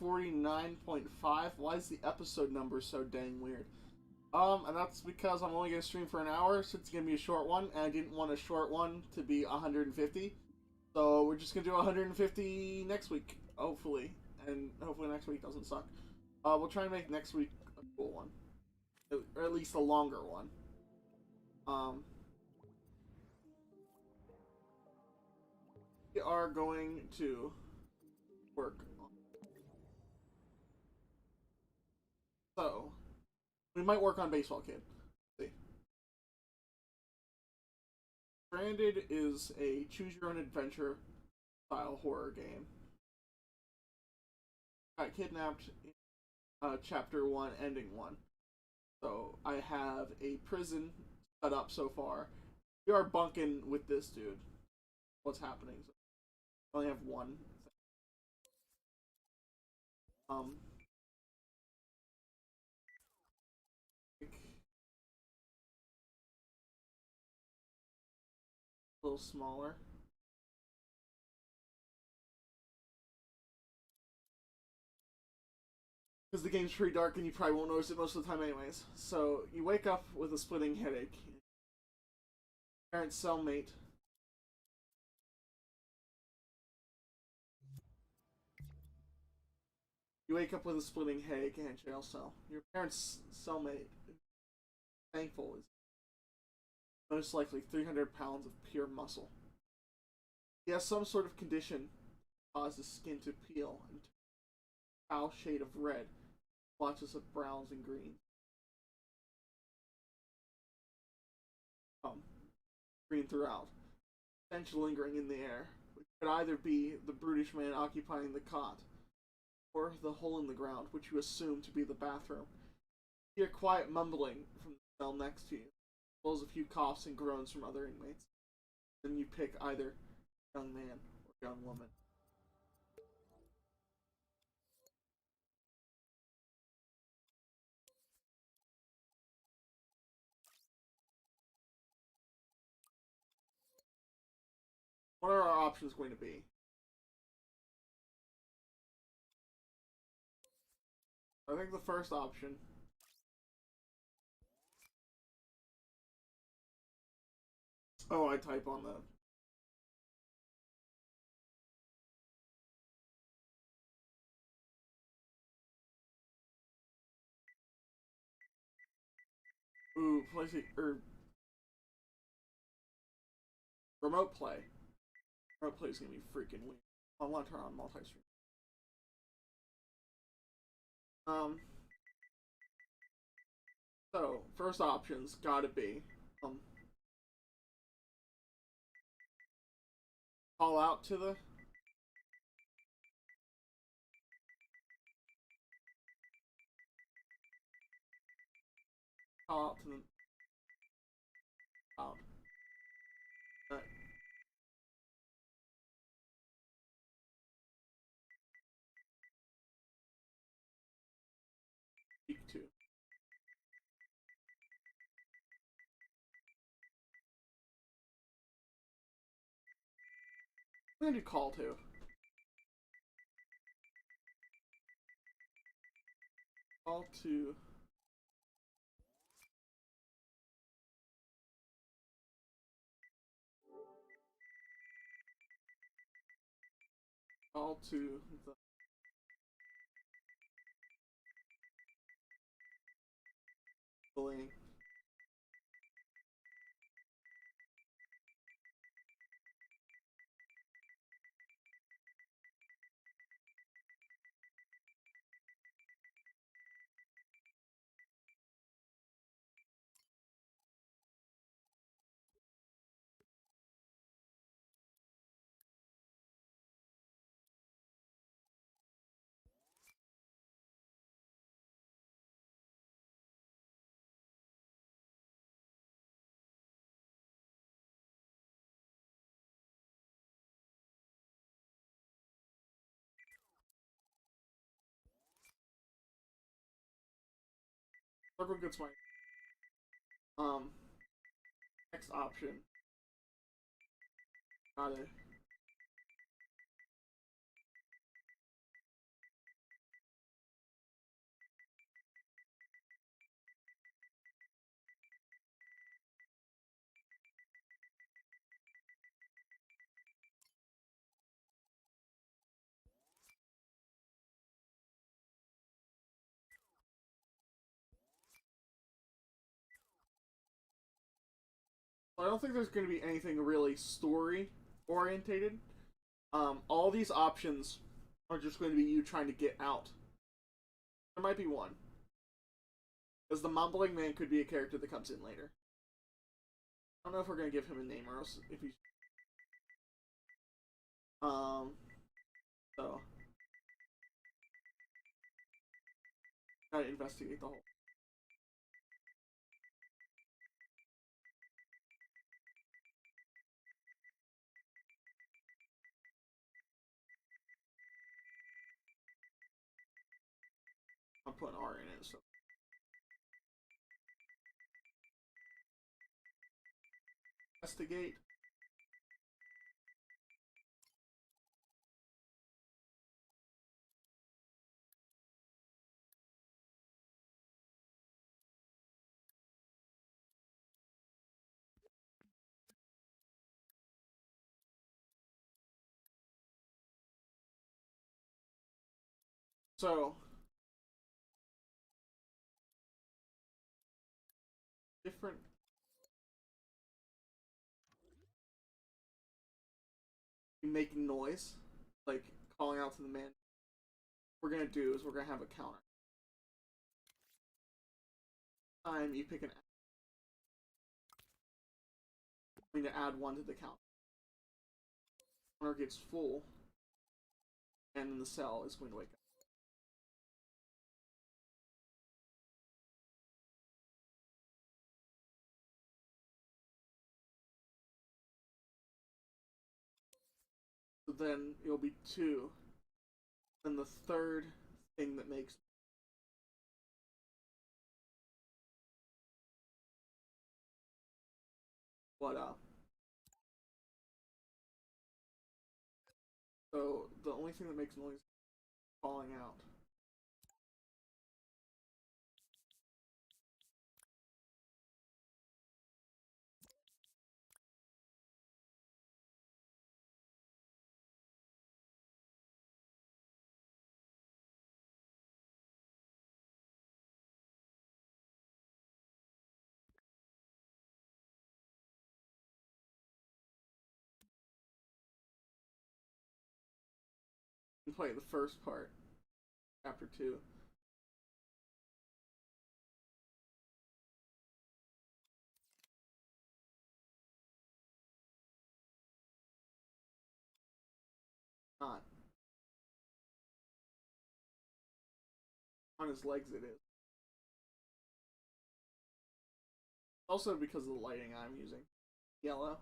Ep149.5. Why is the episode number so dang weird? And that's because I'm only gonna stream for an hour, so it's gonna be a short one, and I didn't want a short one to be 150. So we're just gonna do 150 next week, hopefully, and hopefully next week doesn't suck. We'll try and make next week a cool one, or at least a longer one. We are going to work on. So we might work on Baseball Kid. Let's see. Stranded is a choose your own adventure style horror game. Got kidnapped in chapter 1, ending 1. So I have a prison set up so far. We are bunking with this dude. What's happening? So I only have one. Um, a little smaller. Because the game's pretty dark and you probably won't notice it most of the time anyways. So you wake up with a splitting headache. Parent cellmate. You wake up with a splitting headache in a jail cell. Your parent's cellmate, thankful, is most likely 300 pounds of pure muscle. He has some sort of condition that causes skin to peel and a foul shade of red, blotches of browns and greens. Green throughout, stench lingering in the air, which could either be the brutish man occupying the cot, or the hole in the ground, which you assume to be the bathroom. You hear quiet mumbling from the cell next to you, as well as a few coughs and groans from other inmates. Then you pick either young man or young woman. What are our options going to be? I think the first option. Oh, I type on the. Ooh, place it, or remote play. Remote play is gonna be freaking weird. I want to turn on multi-stream. Um. So first option's gotta be call out to the. Call out to the. Out. Speak to. I'm gonna do call to. Call to. Call to the bullying. Circle gets my next option. Got it. I don't think there's going to be anything really story orientated. All these options are just going to be you trying to get out. There might be one, because the Mumbling Man could be a character that comes in later. I don't know if we're going to give him a name or else if he's so gotta investigate the whole. I'll put an R in it, so investigate. So different making noise, like calling out to the man. What we're gonna do is we're gonna have a counter. Time you pick an I'm going to add one to the counter. Counter gets full, and then the cell is going to wake up. So then it'll be 2. Then the third thing that makes what up. So the only thing that makes noise is falling out. You play the first part, chapter 2. Not on his legs it is. Also because of the lighting I'm using. Yellow.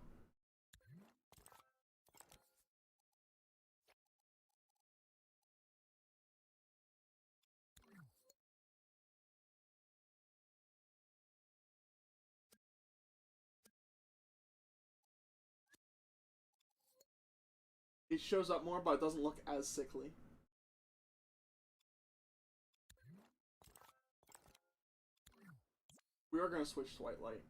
It shows up more, but it doesn't look as sickly. We are going to switch to white light.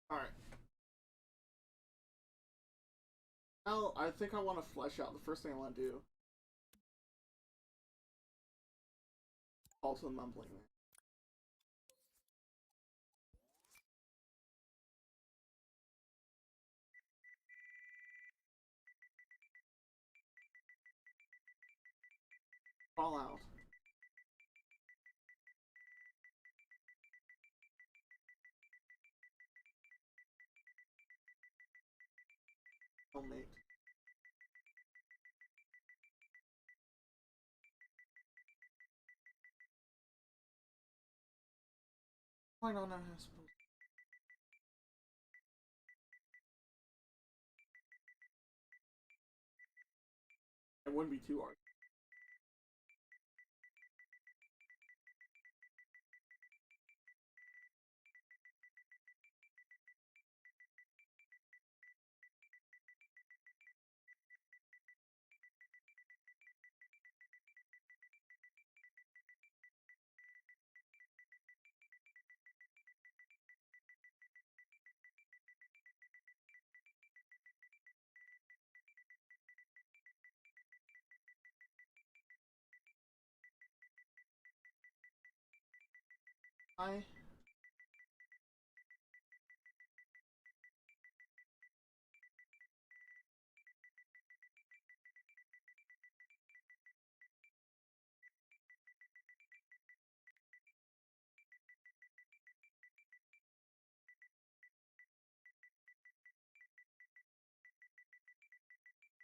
Alright. Now, I think I want to flesh out. The first thing I want to do. Also, mumbling there. Fall out. Helmate. Why not? I suppose. It wouldn't be too hard. I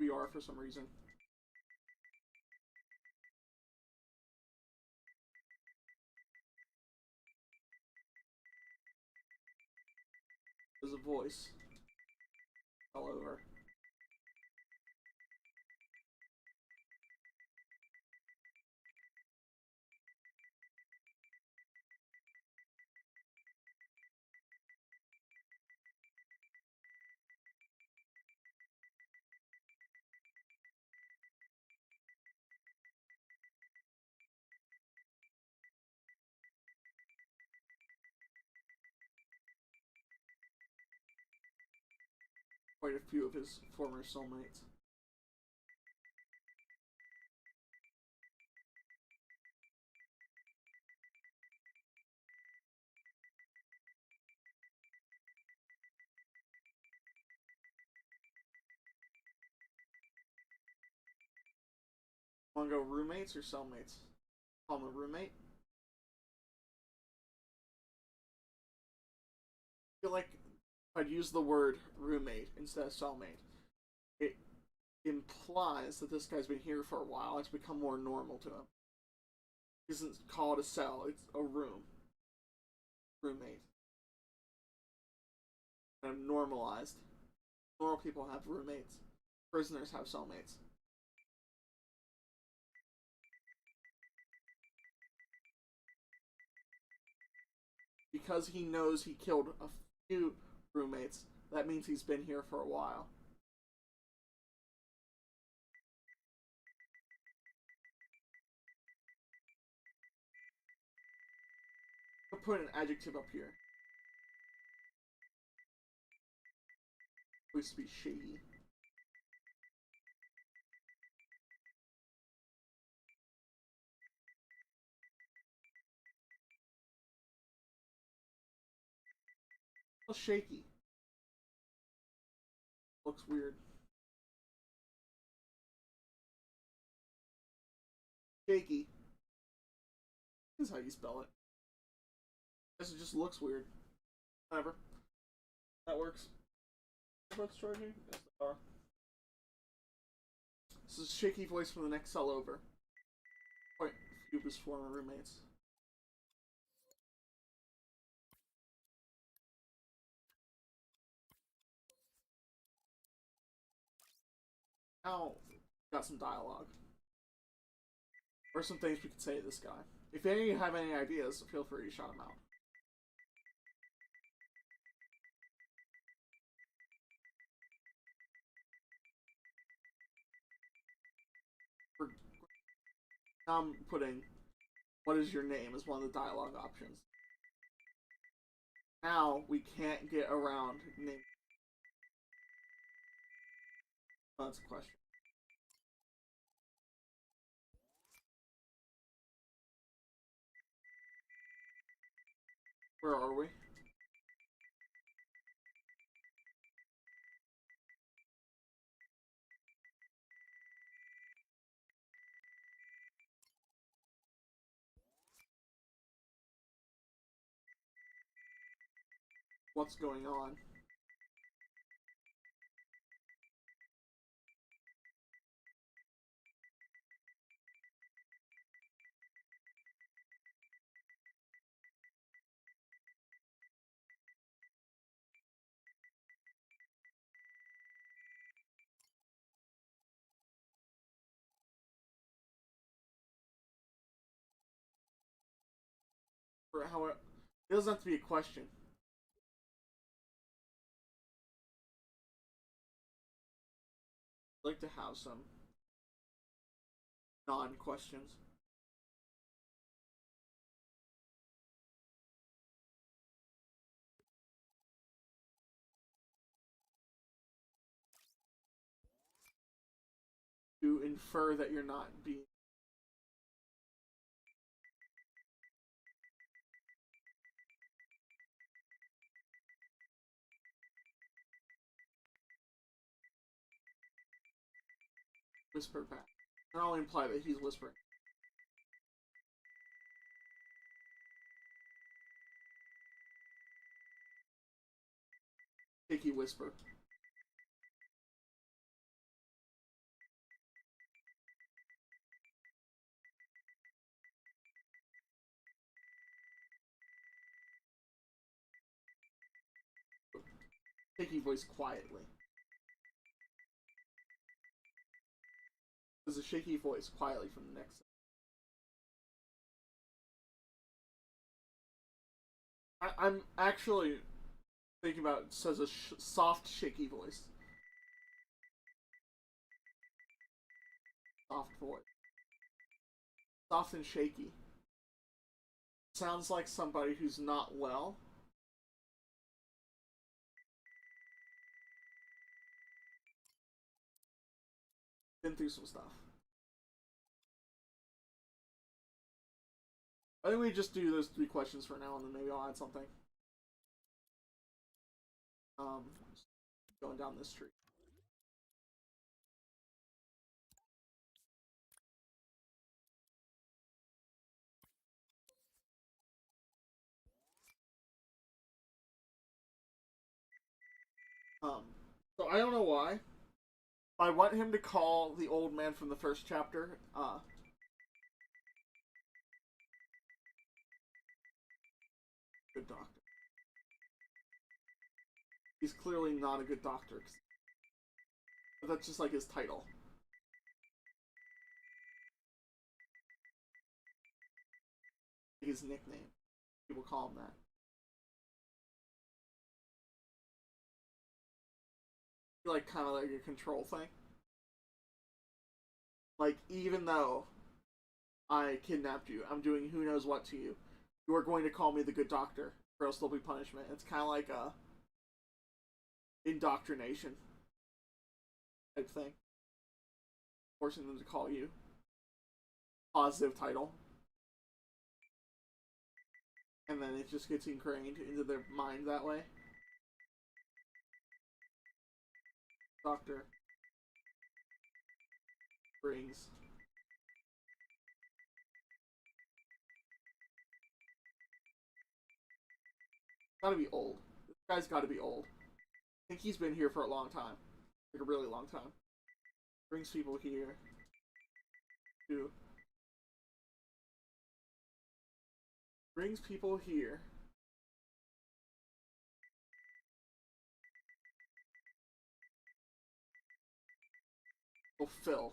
we are for some reason. There's a voice all over. Quite a few of his former soulmates. Wanna go roommates or cellmates? Call him a roommate? I feel like if I'd use the word roommate instead of cellmate, it implies that this guy's been here for a while. It's become more normal to him. It isn't called a cell, it's a room. Roommate. Kind of normalized. Normal people have roommates. Prisoners have cellmates. Because he knows he killed a few roommates, that means he's been here for a while. I'll put an adjective up here. It used to be shady. A little shaky. Looks weird. Shaky. This is how you spell it. I guess it just looks weird. Whatever. That works. What's charging? Yes, they are. This is a shaky voice from the next cell over. Quite a few of his former roommates. Now, got some dialogue. Or some things we could say to this guy. If any of you have any ideas, feel free to shout them out. Now I'm putting, what is your name as one of the dialogue options. Now, we can't get around name. Oh, that's a question. Where are we? What's going on? Or how it doesn't have to be a question. I'd like to have some non-questions. To infer that you're not being. Whisper back. And I'll imply that he's whispering. Shaky whisper. Shaky voice quietly. There's a shaky voice quietly from the next. I'm actually thinking about it says a soft, shaky voice. Soft voice. Soft and shaky. Sounds like somebody who's not well. Been through some stuff. I think we just do those 3 questions for now, and then maybe I'll add something. Going down this street. So I don't know why. I want him to call the old man from the first chapter, good doctor. He's clearly not a good doctor. But that's just like his title. His nickname. People call him that. Like, kind of like a control thing. Like, even though I kidnapped you, I'm doing who knows what to you, you are going to call me the good doctor, or else there'll be punishment. It's kind of like a indoctrination type thing. Forcing them to call you. Positive title. And then it just gets ingrained into their mind that way. Doctor brings gotta be old. This guy's gotta be old. I think he's been here for a long time. Like a really long time. Brings people here to brings people here fulfill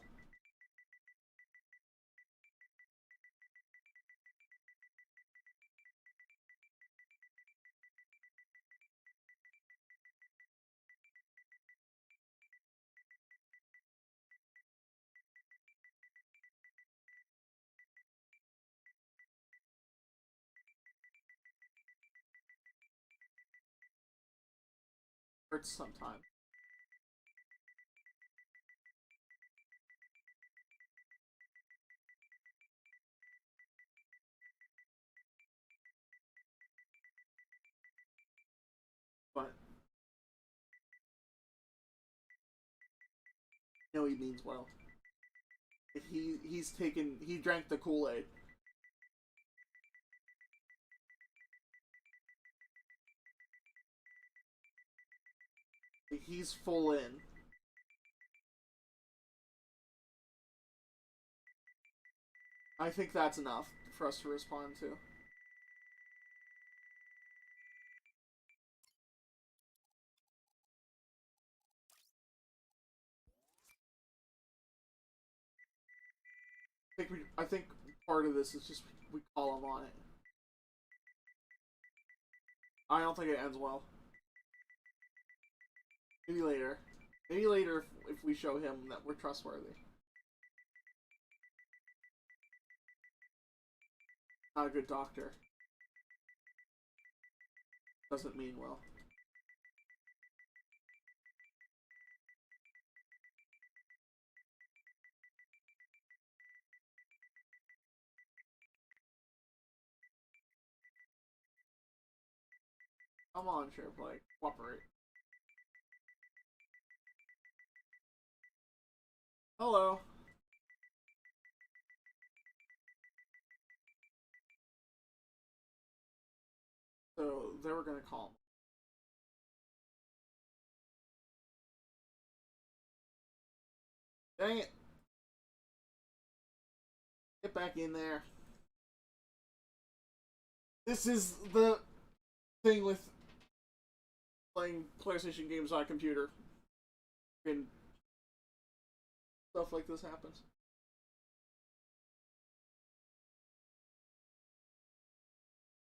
hurts sometimes. But you know he means well. He drank the Kool-Aid. He's full in. I think that's enough for us to respond to. I think part of this is just we call him on it. I don't think it ends well. Maybe later. Maybe later if we show him that we're trustworthy. Not a good doctor. Doesn't mean well. Come on, Sheriff, like, cooperate. Hello. they were gonna call him. Dang it! Get back in there. This is the thing with playing PlayStation games on a computer. And stuff like this happens.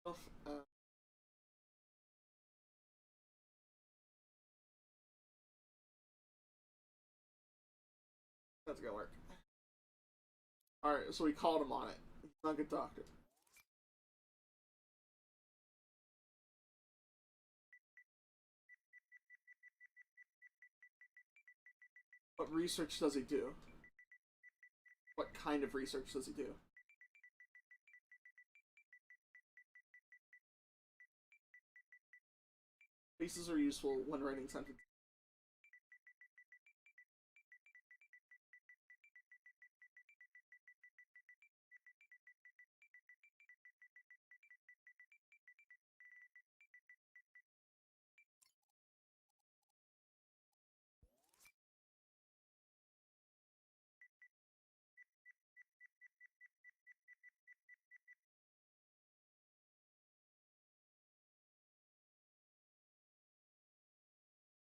Stuff, that's gonna work. Alright, so we called him on it. He's not a good doctor. What research does he do? What kind of research does he do? Faces are useful when writing sentences.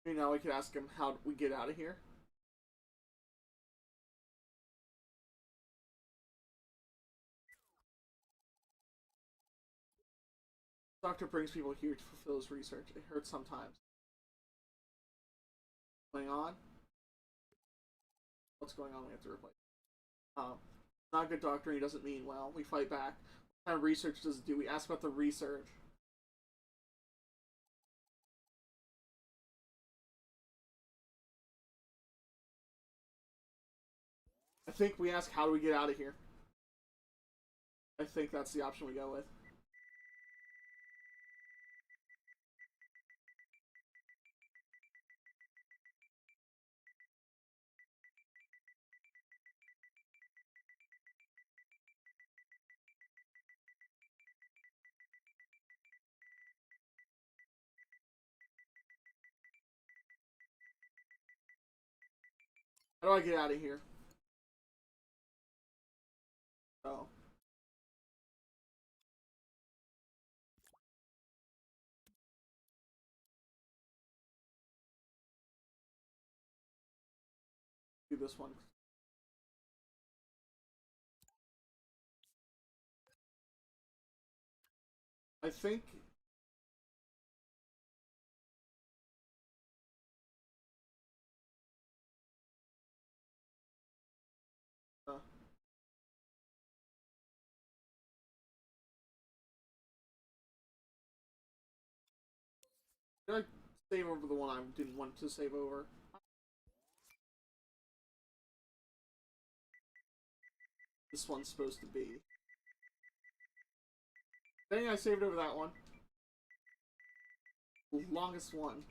Maybe now we could ask him how we get out of here. Doctor brings people here to fulfill his research. It hurts sometimes. What's going on? What's going on? We have to replace. Not a good doctor. He doesn't mean well. We fight back. What kind of research does it do? We ask about the research. I think we ask how do we get out of here. I think that's the option we go with. How do I get out of here? Oh. Do this one. I think did I save over the one I didn't want to save over? This one's supposed to be. Dang, I saved over that one. The longest one.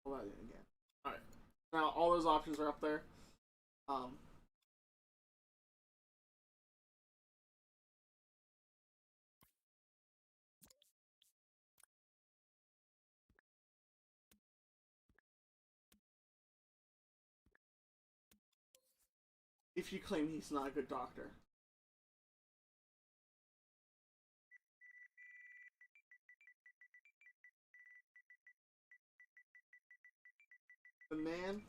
Hold that in again. Alright. Now all those options are up there. Um if you claim he's not a good doctor. The man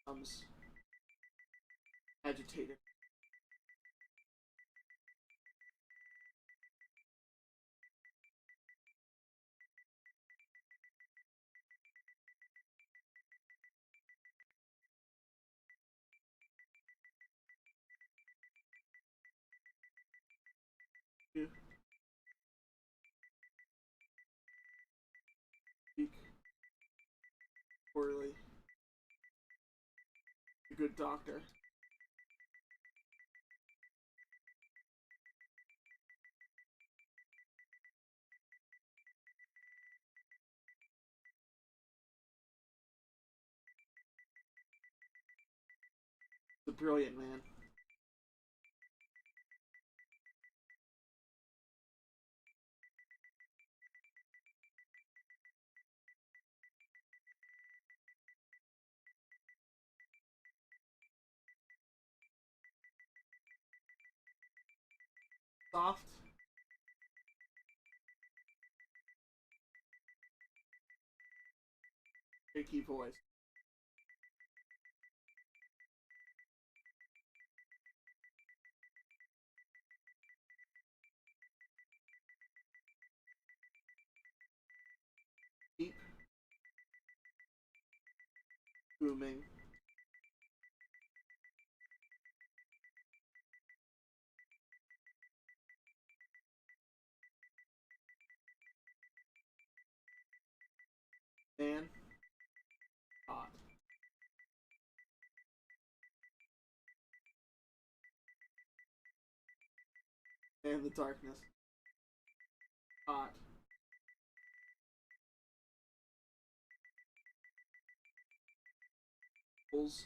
becomes agitated. You speak poorly. A good doctor. brilliant, man. Soft, shaky voice. Deep, booming. Man, hot. And the darkness. Hot. Pulls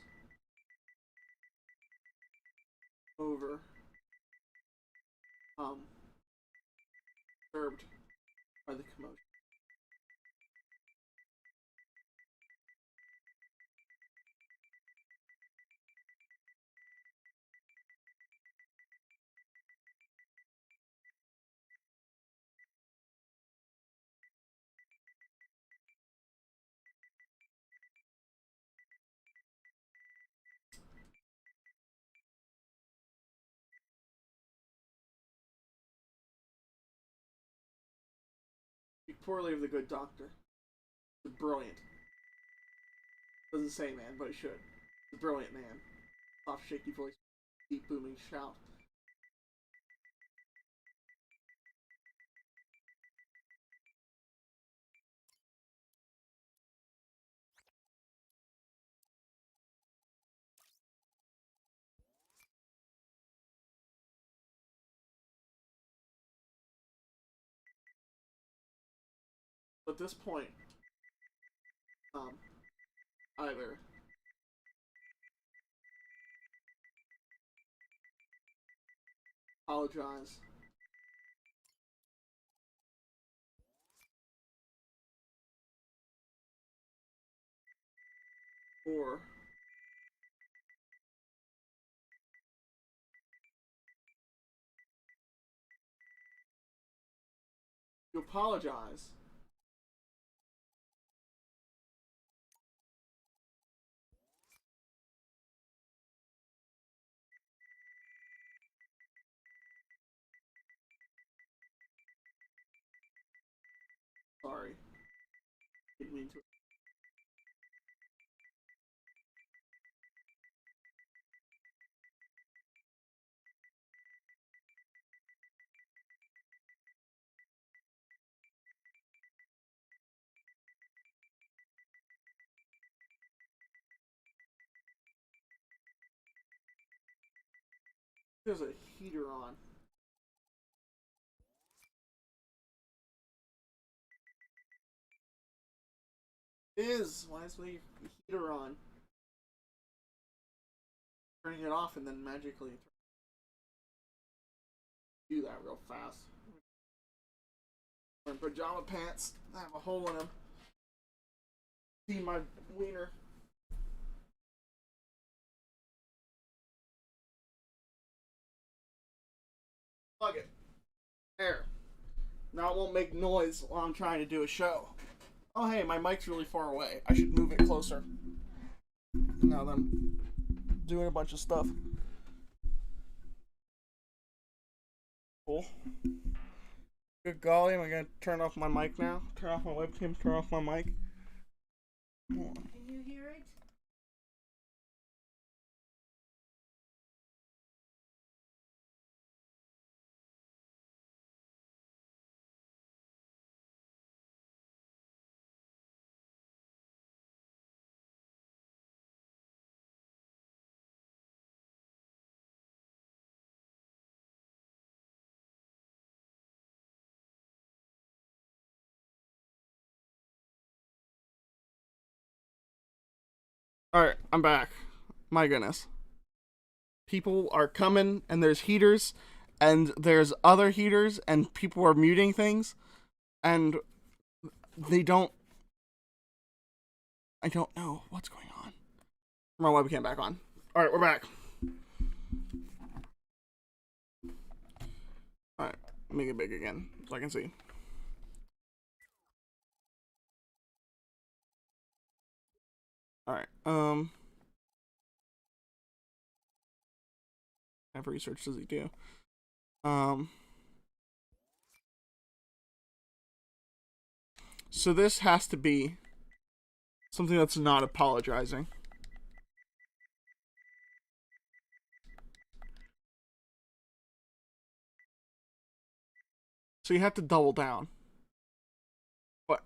over. Disturbed by the commotion. Speak poorly of the good doctor. He's brilliant. Doesn't say man, but it should. He's a brilliant man. Soft, shaky voice, deep, booming shout. At this point, um, either apologize or you apologize. Sorry, didn't mean to. There's a heater on. It is. Why is the heater on? Turning it off and then magically do that real fast. Wearing pajama pants. I have a hole in them. See my wiener. Plug it. There. Now it won't make noise while I'm trying to do a show. Oh hey, my mic's really far away. I should move it closer. Now that I'm doing a bunch of stuff. Cool. Good golly, am I gonna turn off my mic now? Turn off my webcam, turn off my mic. Can you hear it? Alright, I'm back. My goodness. people are coming, and there's heaters, and there's other heaters, and people are muting things, and they don't. I don't know what's going on. My webcam back on. All right, we're back. All right, make it big again so I can see. All right. What research does he do? So this has to be something that's not apologizing. So you have to double down. But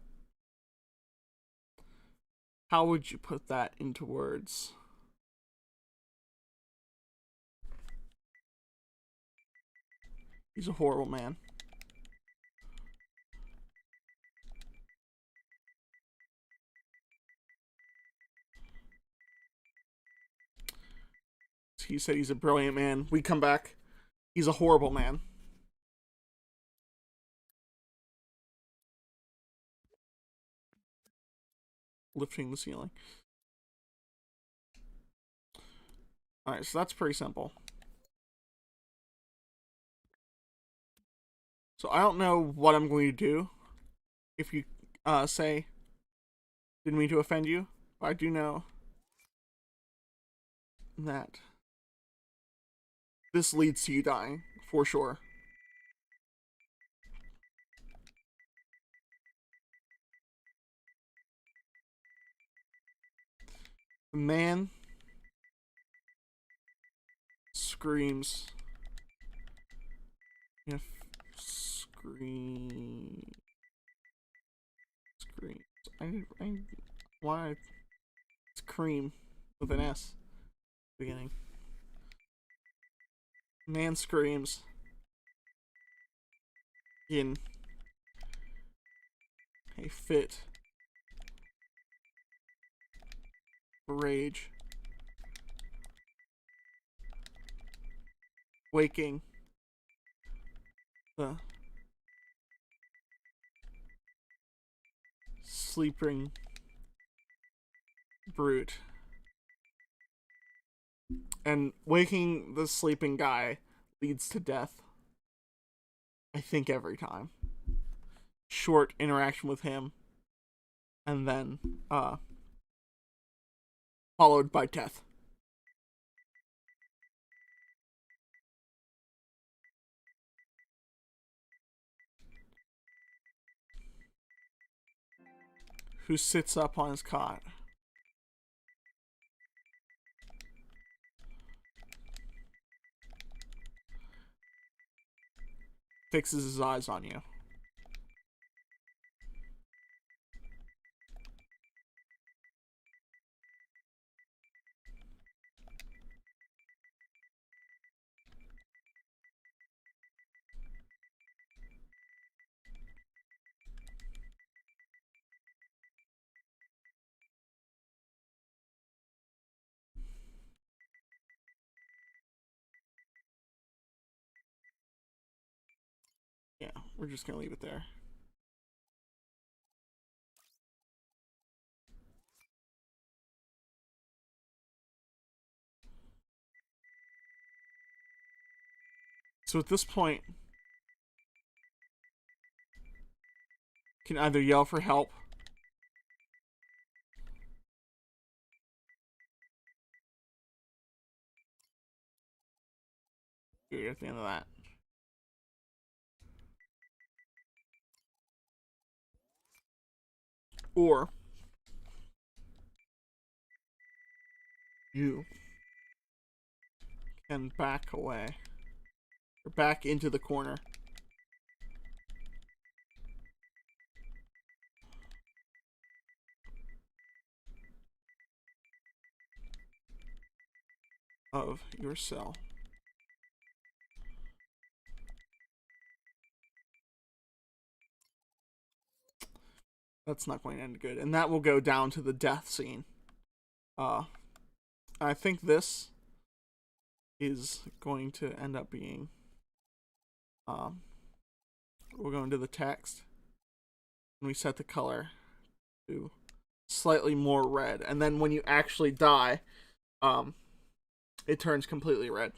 how would you put that into words? He's a horrible man. He said he's a brilliant man. We come back. He's a horrible man. Lifting the ceiling. Alright, so that's pretty simple. So I don't know what I'm going to do if you say, didn't mean to offend you. But I do know that this leads to you dying, for sure. The man screams. If screams. Why? It's cream with an S beginning. Man screams in a fit rage, waking the sleeping brute. And waking the sleeping guy leads to death. I think every time. Short interaction with him, and then followed by death. Who sits up on his cot. Fixes his eyes on you. Yeah, we're just gonna leave it there. So at this point, can either yell for help at the end of that. Or you can back away. Or back into the corner. Of your cell. That's not going to end good. And that will go down to the death scene. I think this is going to end up being, we'll go into the text and we set the color to slightly more red, and then when you actually die, it turns completely red.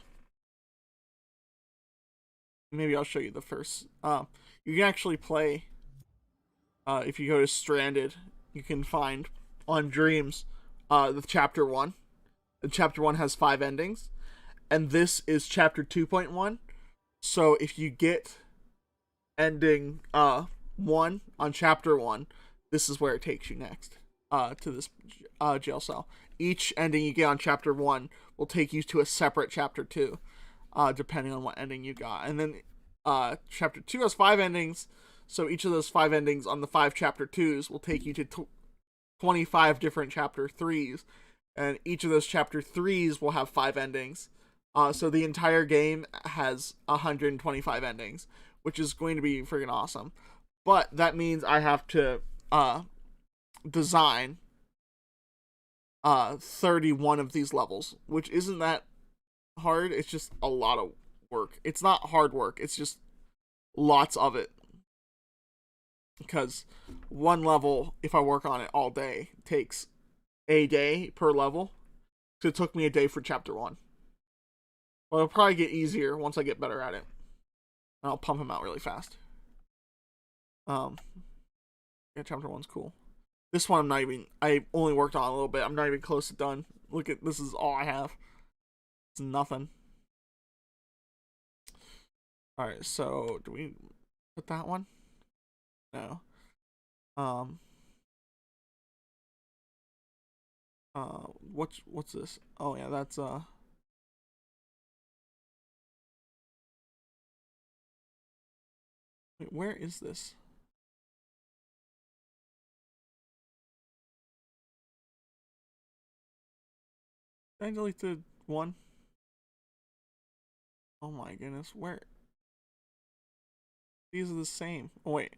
Maybe I'll show you the first. You can actually play. If you go to Stranded, you can find on Dreams, the chapter 1. And chapter 1 has 5 endings, and this is chapter 2.1. So if you get ending 1 on chapter 1, this is where it takes you next to this jail cell. Each ending you get on chapter 1 will take you to a separate chapter 2, depending on what ending you got. And then chapter 2 has 5 endings, so each of those 5 endings on the 5 chapter 2s will take you to 25 different chapter 3s, and each of those chapter 3s will have 5 endings. So the entire game has 125 endings, which is going to be freaking awesome. But that means I have to design 31 of these levels, which isn't that hard. It's just a lot of work. It's not hard work. It's just lots of it. Because one level, if I work on it all day, takes a day per level. So it took me a day for chapter 1. Well, it'll probably get easier once I get better at it. And I'll pump them out really fast. Yeah, chapter 1's cool. This one I only worked on a little bit. I'm not even close to done. Look at, this is all I have. It's nothing. Alright, so do we put that one? No. What's this? Oh yeah, that's wait, where is this? Did I delete the one? Oh my goodness, where? These are the same. Oh wait.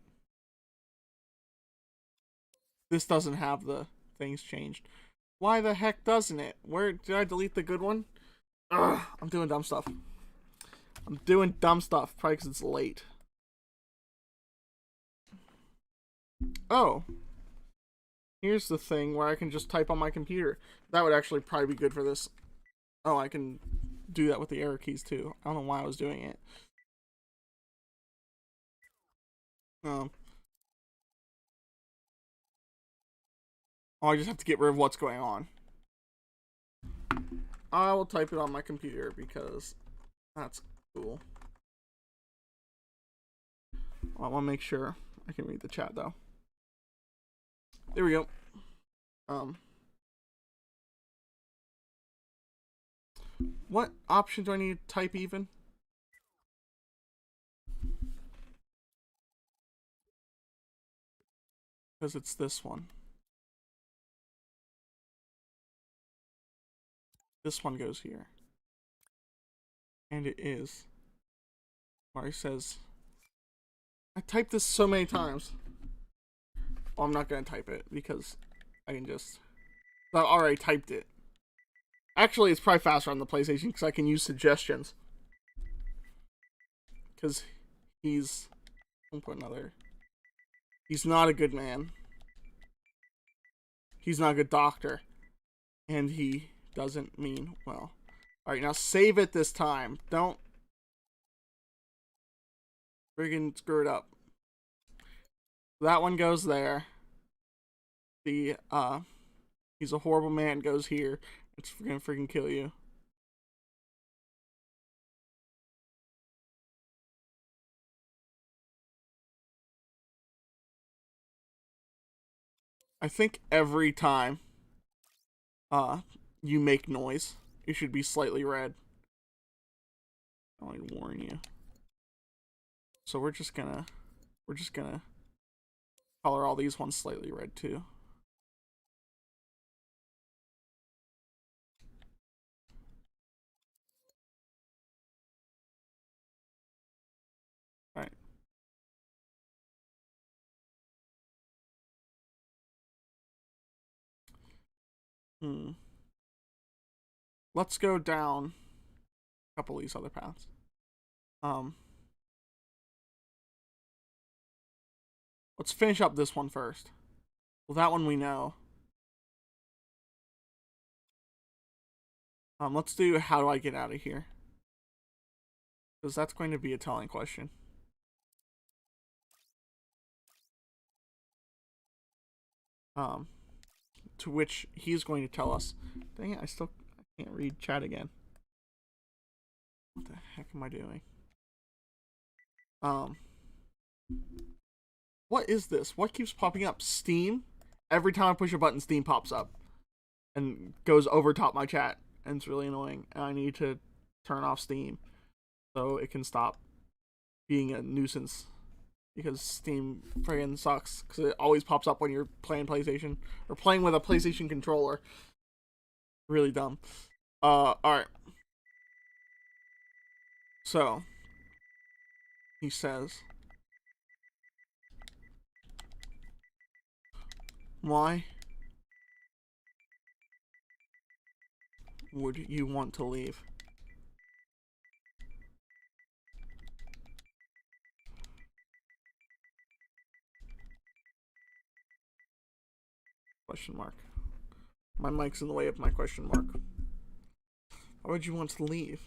This doesn't have the things changed. Why the heck doesn't it? Where did I delete the good one? Ugh, I'm doing dumb stuff. I'm doing dumb stuff, probably because it's late. Oh. Here's the thing where I can just type on my computer. That would actually probably be good for this. Oh, I can do that with the arrow keys too. I don't know why I was doing it. Oh, I just have to get rid of what's going on. I will type it on my computer because that's cool. I want to make sure I can read the chat though. There we go. What option do I need to type even? Because it's this one. This one goes here. And it is. Where it says, I typed this so many times. Well, I'm not going to type it because I can just, I already typed it. Actually, it's probably faster on the PlayStation because I can use suggestions. Because he's, I'll put another, he's not a good man. He's not a good doctor. And he doesn't mean well. Alright, now save it this time. Don't friggin' screw it up. That one goes there. The, he's a horrible man goes here. It's gonna freaking kill you. I think every time you make noise, it should be slightly red. I'll warn you. So we're just gonna color all these ones slightly red too. Alright. Let's go down couple of these other paths. Um, let's finish up this one first. Well, that one we know. Let's do how do I get out of here? Because that's going to be a telling question. To which he's going to tell us. Dang it, I can't read chat again. What the heck am I doing? What is this? What keeps popping up? Steam? Every time I push a button, Steam pops up and goes over top my chat, and it's really annoying. And I need to turn off Steam so it can stop being a nuisance, because Steam friggin' sucks because it always pops up when you're playing PlayStation or playing with a PlayStation controller. Really dumb. Alright. So, he says, why would you want to leave? Question mark. My mic's in the way of my question mark. Why would you want to leave?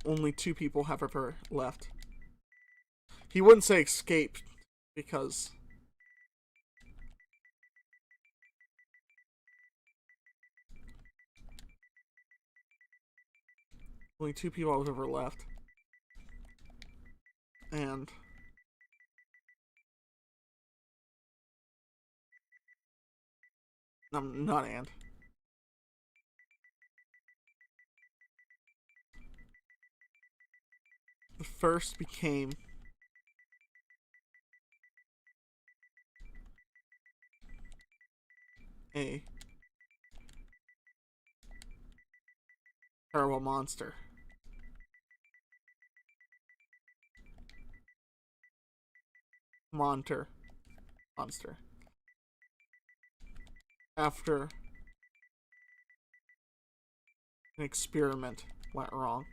Only 2 people have ever left. He wouldn't say escape because only 2 people have ever left. And not and. The first became a terrible monster. Monster. After an experiment went wrong.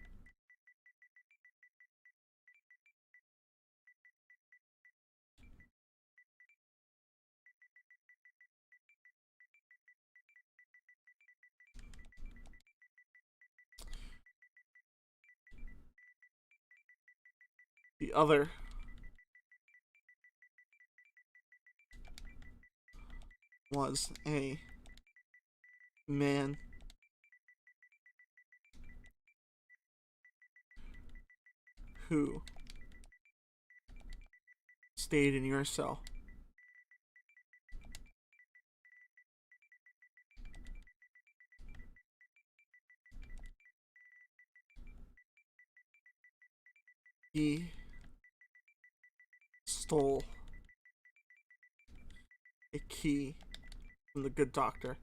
The other was a man who stayed in your cell. He stole a key from the good doctor.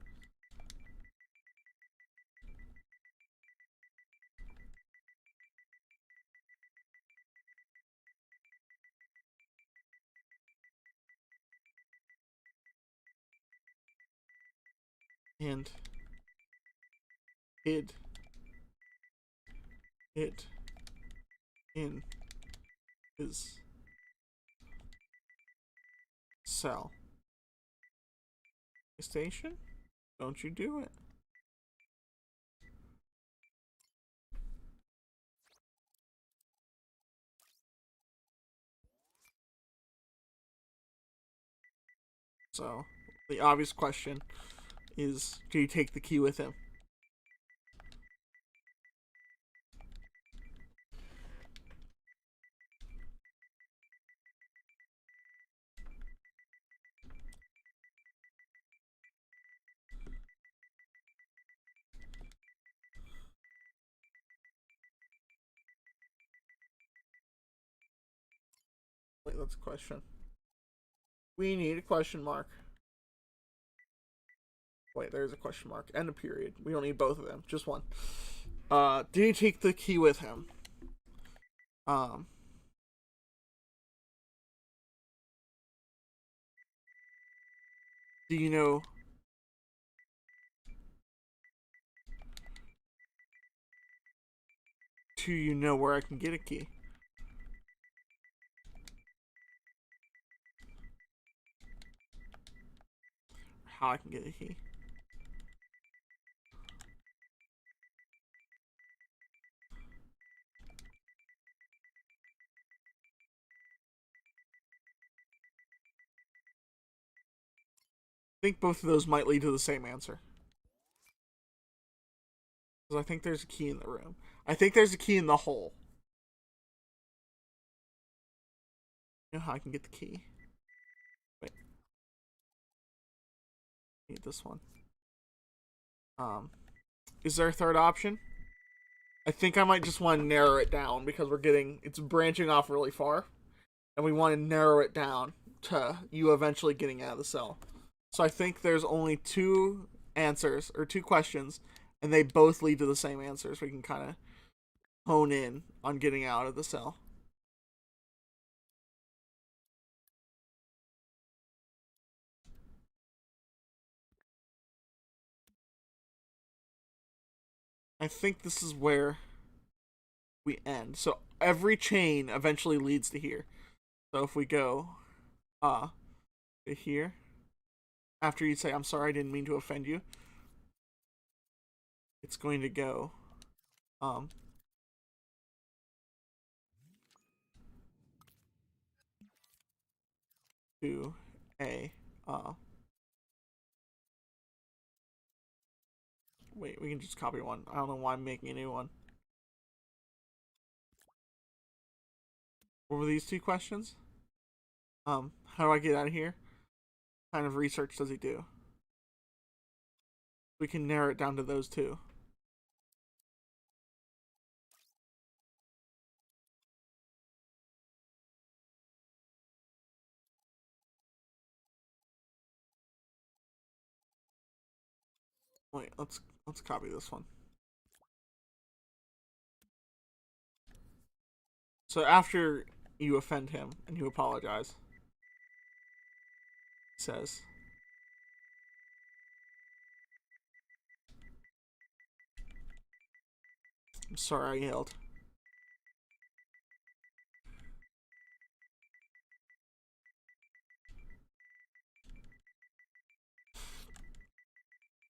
And hid it in his cell. Station? Don't you do it. So, the obvious question is, do you take the key with him? Wait, that's a question. We need a question mark. Wait, there's a question mark and a period. We don't need both of them, just one. Did he take the key with him? Do you know Do you know where I can get a key? How I can get a key? I think both of those might lead to the same answer. Because I think there's a key in the room. I think there's a key in the hole. You know how I can get the key? Wait. I need this one. Is there a third option? I think I might just want to narrow it down because it's branching off really far. And we want to narrow it down to you eventually getting out of the cell. So I think there's only two answers, or two questions, and they both lead to the same answers. We can kind of hone in on getting out of the cell. I think this is where we end. So every chain eventually leads to here. So if we go to here, after you say, I'm sorry, I didn't mean to offend you, it's going to go to a wait, we can just copy one. I don't know why I'm making a new one. What were these two questions? How do I get out of here? What kind of research does he do? We can narrow it down to those two. Wait, let's copy this one. So after you offend him and you apologize, it says, I'm sorry I yelled.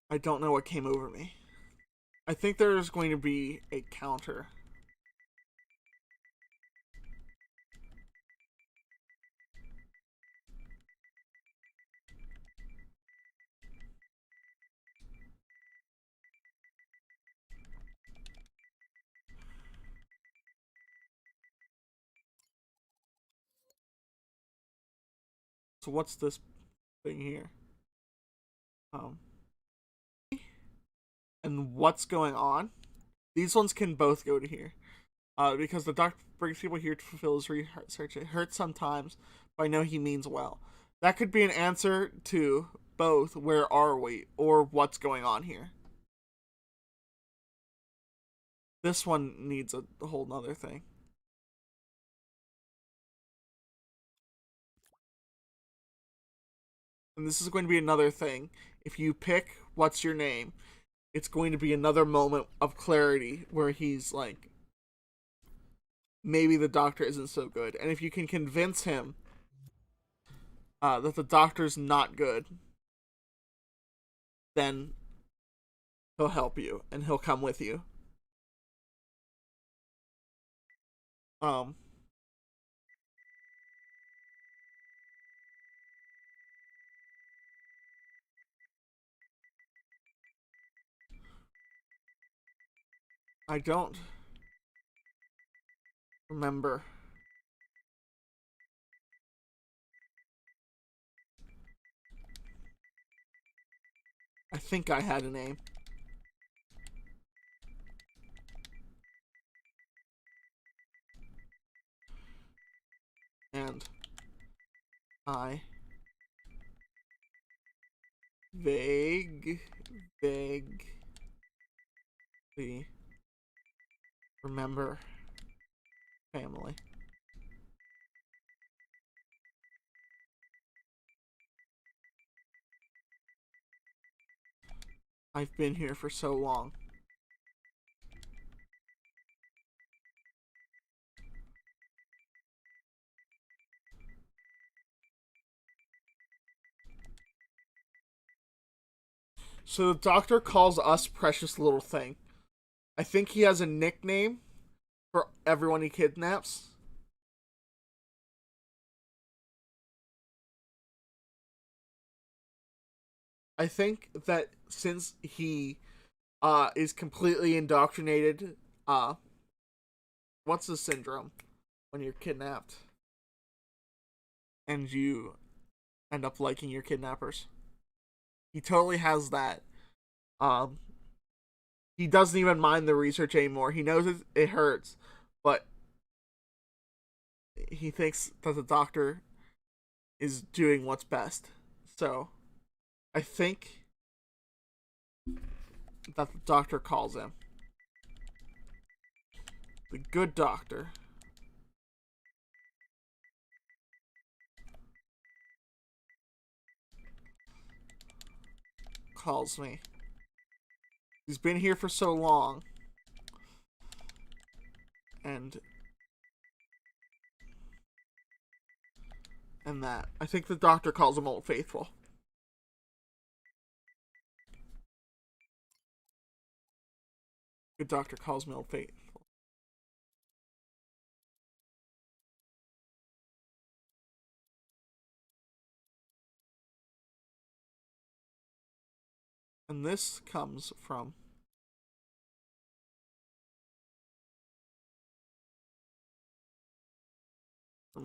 I don't know what came over me. I think there's going to be a counter. So what's this thing here? And what's going on? These ones can both go to here. Because the doctor brings people here to fulfill his research. It hurts sometimes, but I know he means well. That could be an answer to both where are we or what's going on here. This one needs a whole nother thing. And this is going to be another thing. If you pick what's your name, it's going to be another moment of clarity where he's like, maybe the doctor isn't so good. And if you can convince him that the doctor's not good, then he'll help you and he'll come with you. Um, I don't remember. I think I had a name. And I vaguely remember family. I've been here for so long. So the doctor calls us precious little thing. I think he has a nickname for everyone he kidnaps. I think that since he is completely indoctrinated, what's the syndrome when you're kidnapped and you end up liking your kidnappers? He totally has that. Um, he doesn't even mind the research anymore. He knows it hurts, but he thinks that the doctor is doing what's best. So I think that the doctor calls him the good doctor. Calls me. He's been here for so long, and that I think the doctor calls him Old Faithful. Good doctor calls me Old Faithful. And this comes from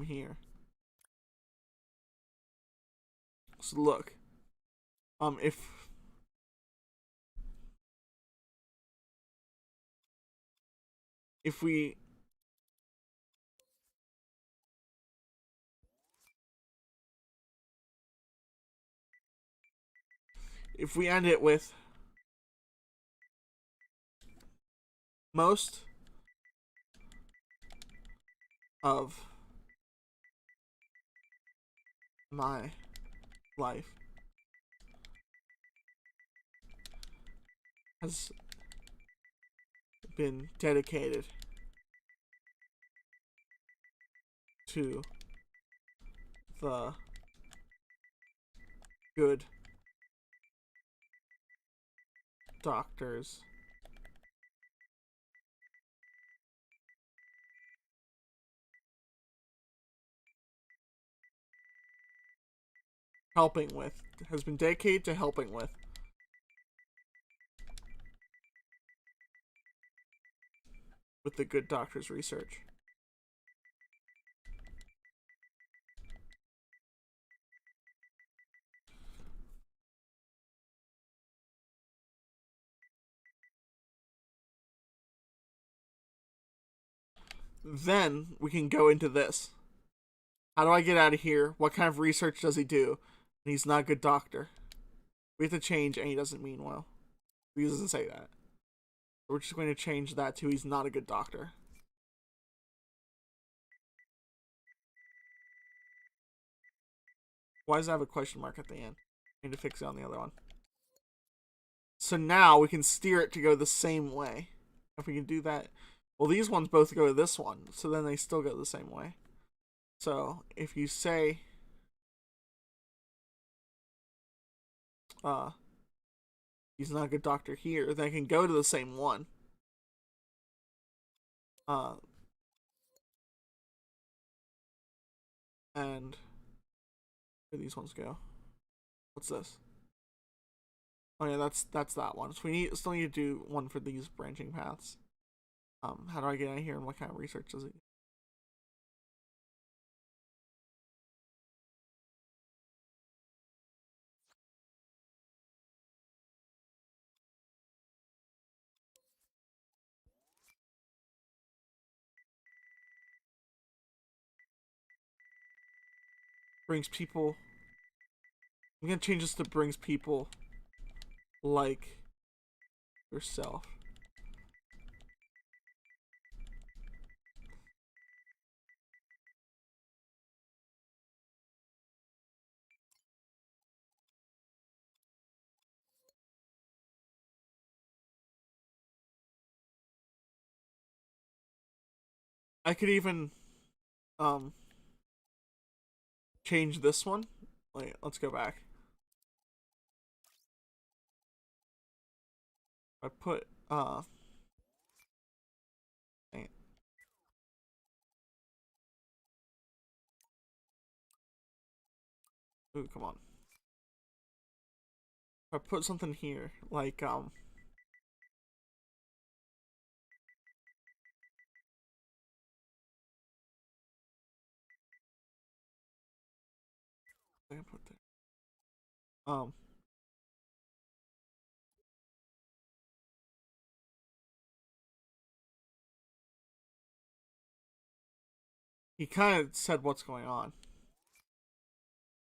here. So look, if we end it with most of my life has been dedicated to the good doctors helping with has been dedicated to helping with the good doctor's research. Then we can go into this. How do I get out of here? What kind of research does he do? And he's not a good doctor. We have to change, and he doesn't mean well. He doesn't say that. We're just going to change that to he's not a good doctor. Why does it have a question mark at the end? I need to fix it on the other one. So now we can steer it to go the same way. If we can do that. Well, these ones both go to this one, so then they still go the same way. So if you say he's not a good doctor here, then I can go to the same one. And where these ones go? What's this? Oh yeah, that's that one. So we still need to do one for these branching paths. How do I get out of here, and what kind of research does it do? Brings people. I'm gonna change this to brings people like yourself. I could even um change this one. Wait, let's go back. I put dang it. Ooh, come on. I put something here, like I put there. He kind of said what's going on.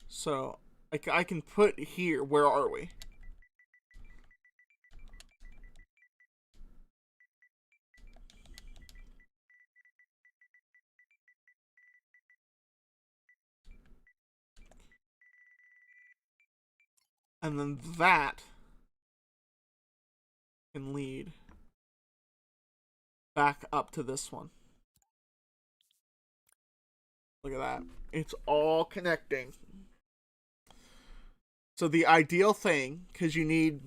So I can put here. Where are we? And then that can lead back up to this one. Look at that. It's all connecting. So the ideal thing, because you need...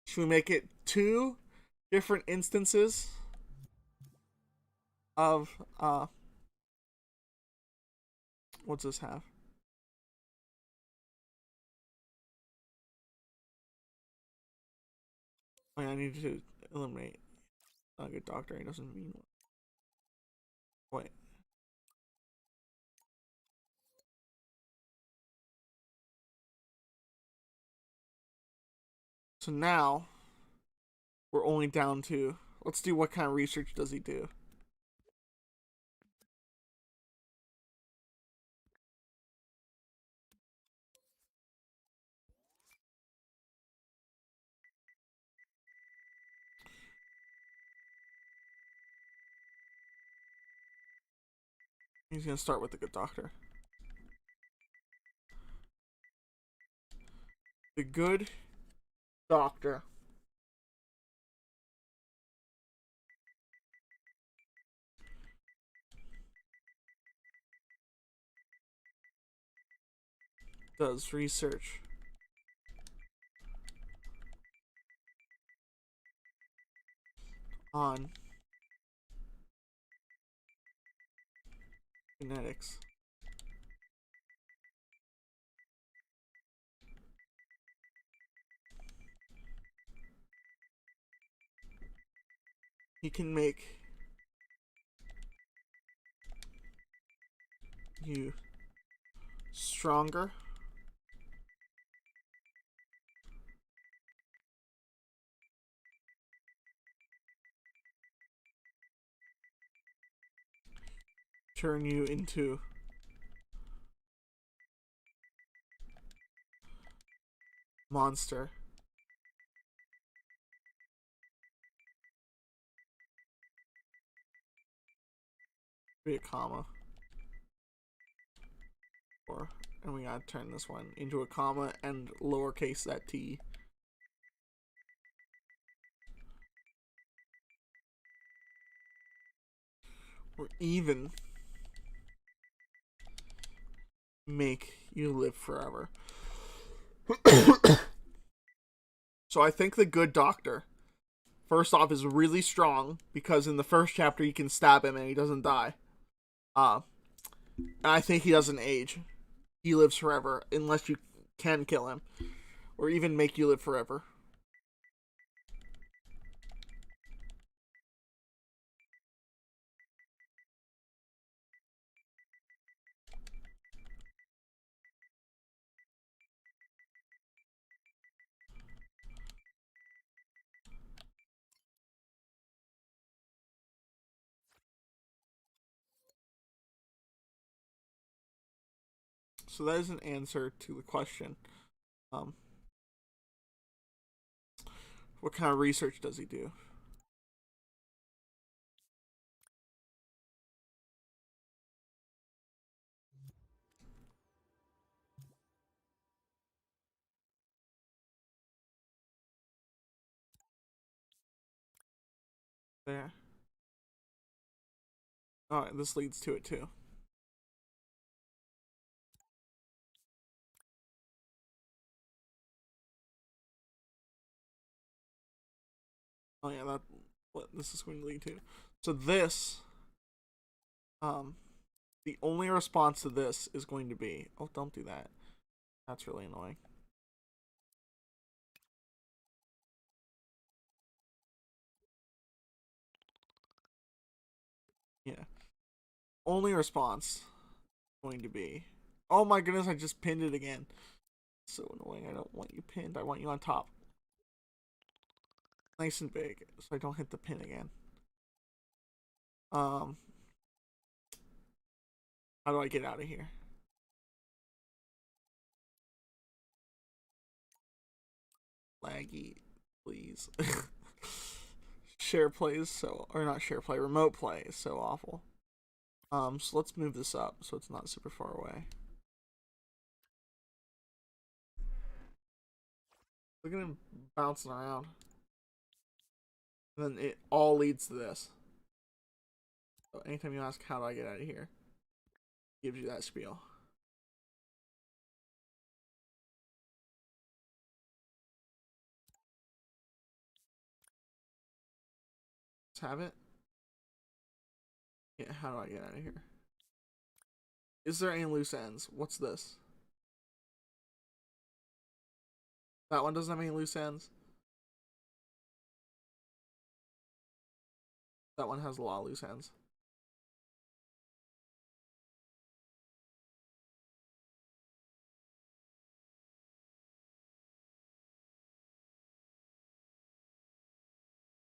Should we make it 2 different instances of... What's this have? Oh, yeah, I need to eliminate a good doctor. He doesn't mean what. Wait. So now we're only down to... Let's do what kind of research does he do. He's going to start with the good doctor. The good doctor does research on genetics. He can make you stronger, turn you into monster, be a comma, or, and we gotta turn this one into a comma and lowercase that t. Or even make you live forever. So I think the good doctor, first off, is really strong because in the first chapter you can stab him and he doesn't die. I think he doesn't age. He lives forever unless you can kill him or even make you live forever. So that is an answer to the question. What kind of research does he do? There. Alright, this leads to it too. Oh yeah, that what this is going to lead to. So this, um, the only response to this is going to be, oh, don't do that. That's really annoying. Yeah. Only response going to be, oh my goodness, I just pinned it again. So annoying. I don't want you pinned. I want you on top. Nice and big, so I don't hit the pin again. Um, how do I get out of here? Laggy, please. Share play is so, or not share play, remote play is so awful. So let's move this up so it's not super far away. Look at him bouncing around. And then it all leads to this. So anytime you ask how do I get out of here, it gives you that spiel. Let's have it. Yeah, how do I get out of here? Is there any loose ends? What's this? That one doesn't have any loose ends. That one has a lot of loose ends.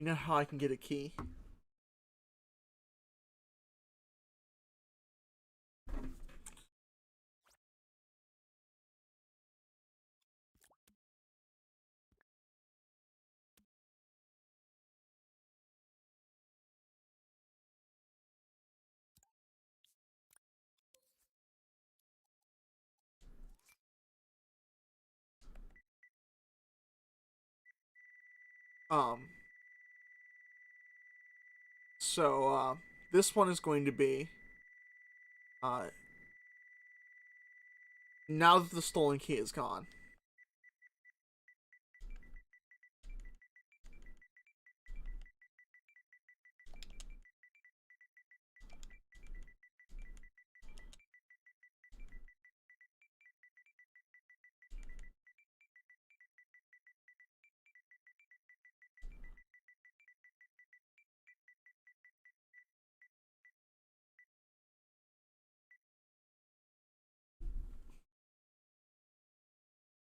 You know how I can get a key? Um, so this one is going to be uh, now that the stolen key is gone.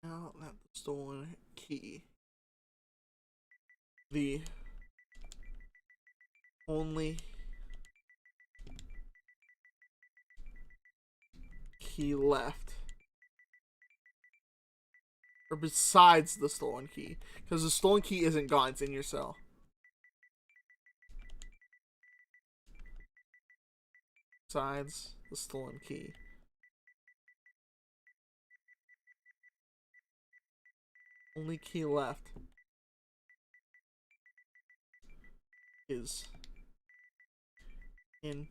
Now that the stolen key, the only key left, or besides the stolen key, because the stolen key isn't gone; it's in your cell. Besides the stolen key, only key left is in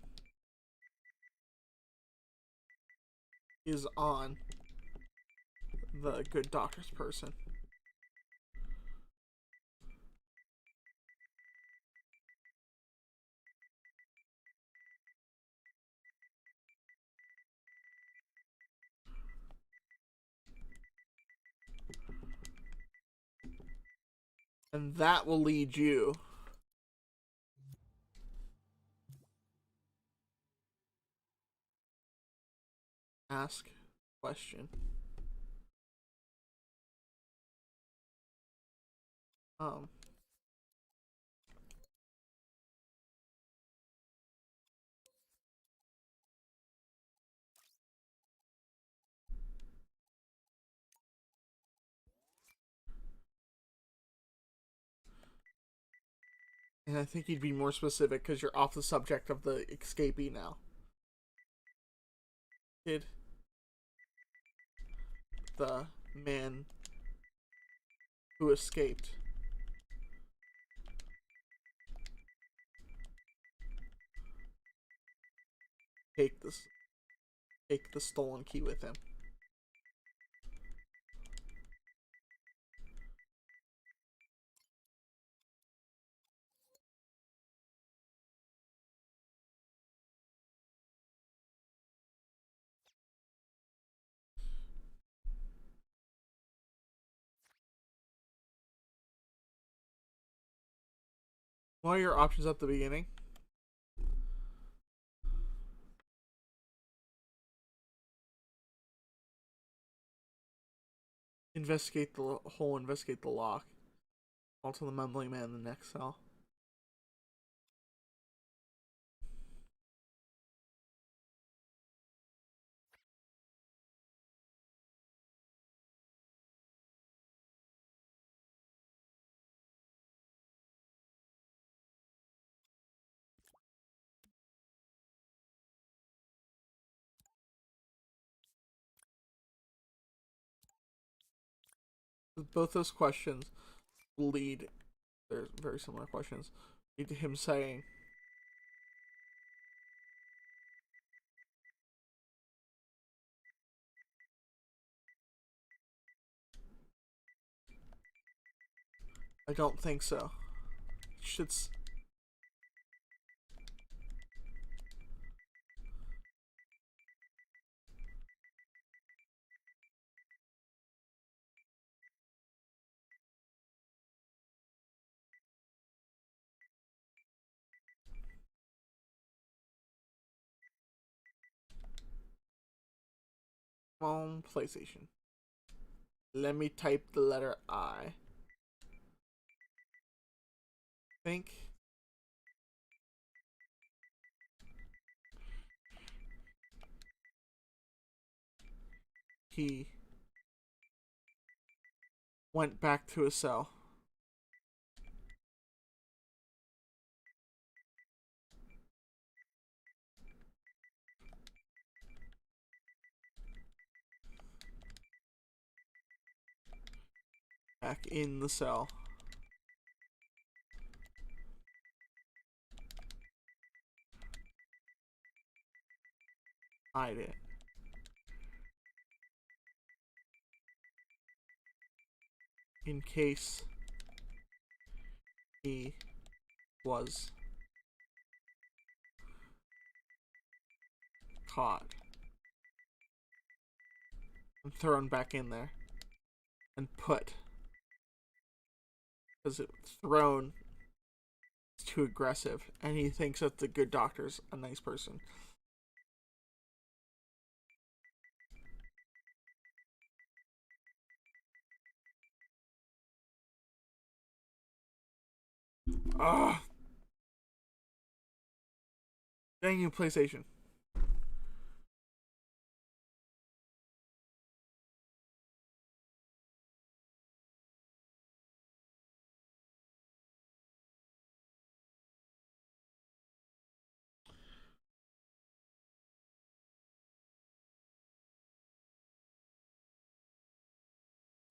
is on the good doctor's person. And that will lead you ask question. Um and I think you'd be more specific because you're off the subject of the escapee now. Did the man who escaped take this take the stolen key with him? What are your options at the beginning? Investigate the hole, investigate the lock. Also the mumbling man in the next cell. Both those questions lead, they're very similar questions, lead to him saying, I don't think so. Shit's on PlayStation. Let me type the letter I. Think he went back to his cell. Back in the cell. Hide it. In case he was caught and thrown back in there and put, because it's thrown is too aggressive and he thinks that the good doctor's a nice person. Ugh. Dang you, PlayStation.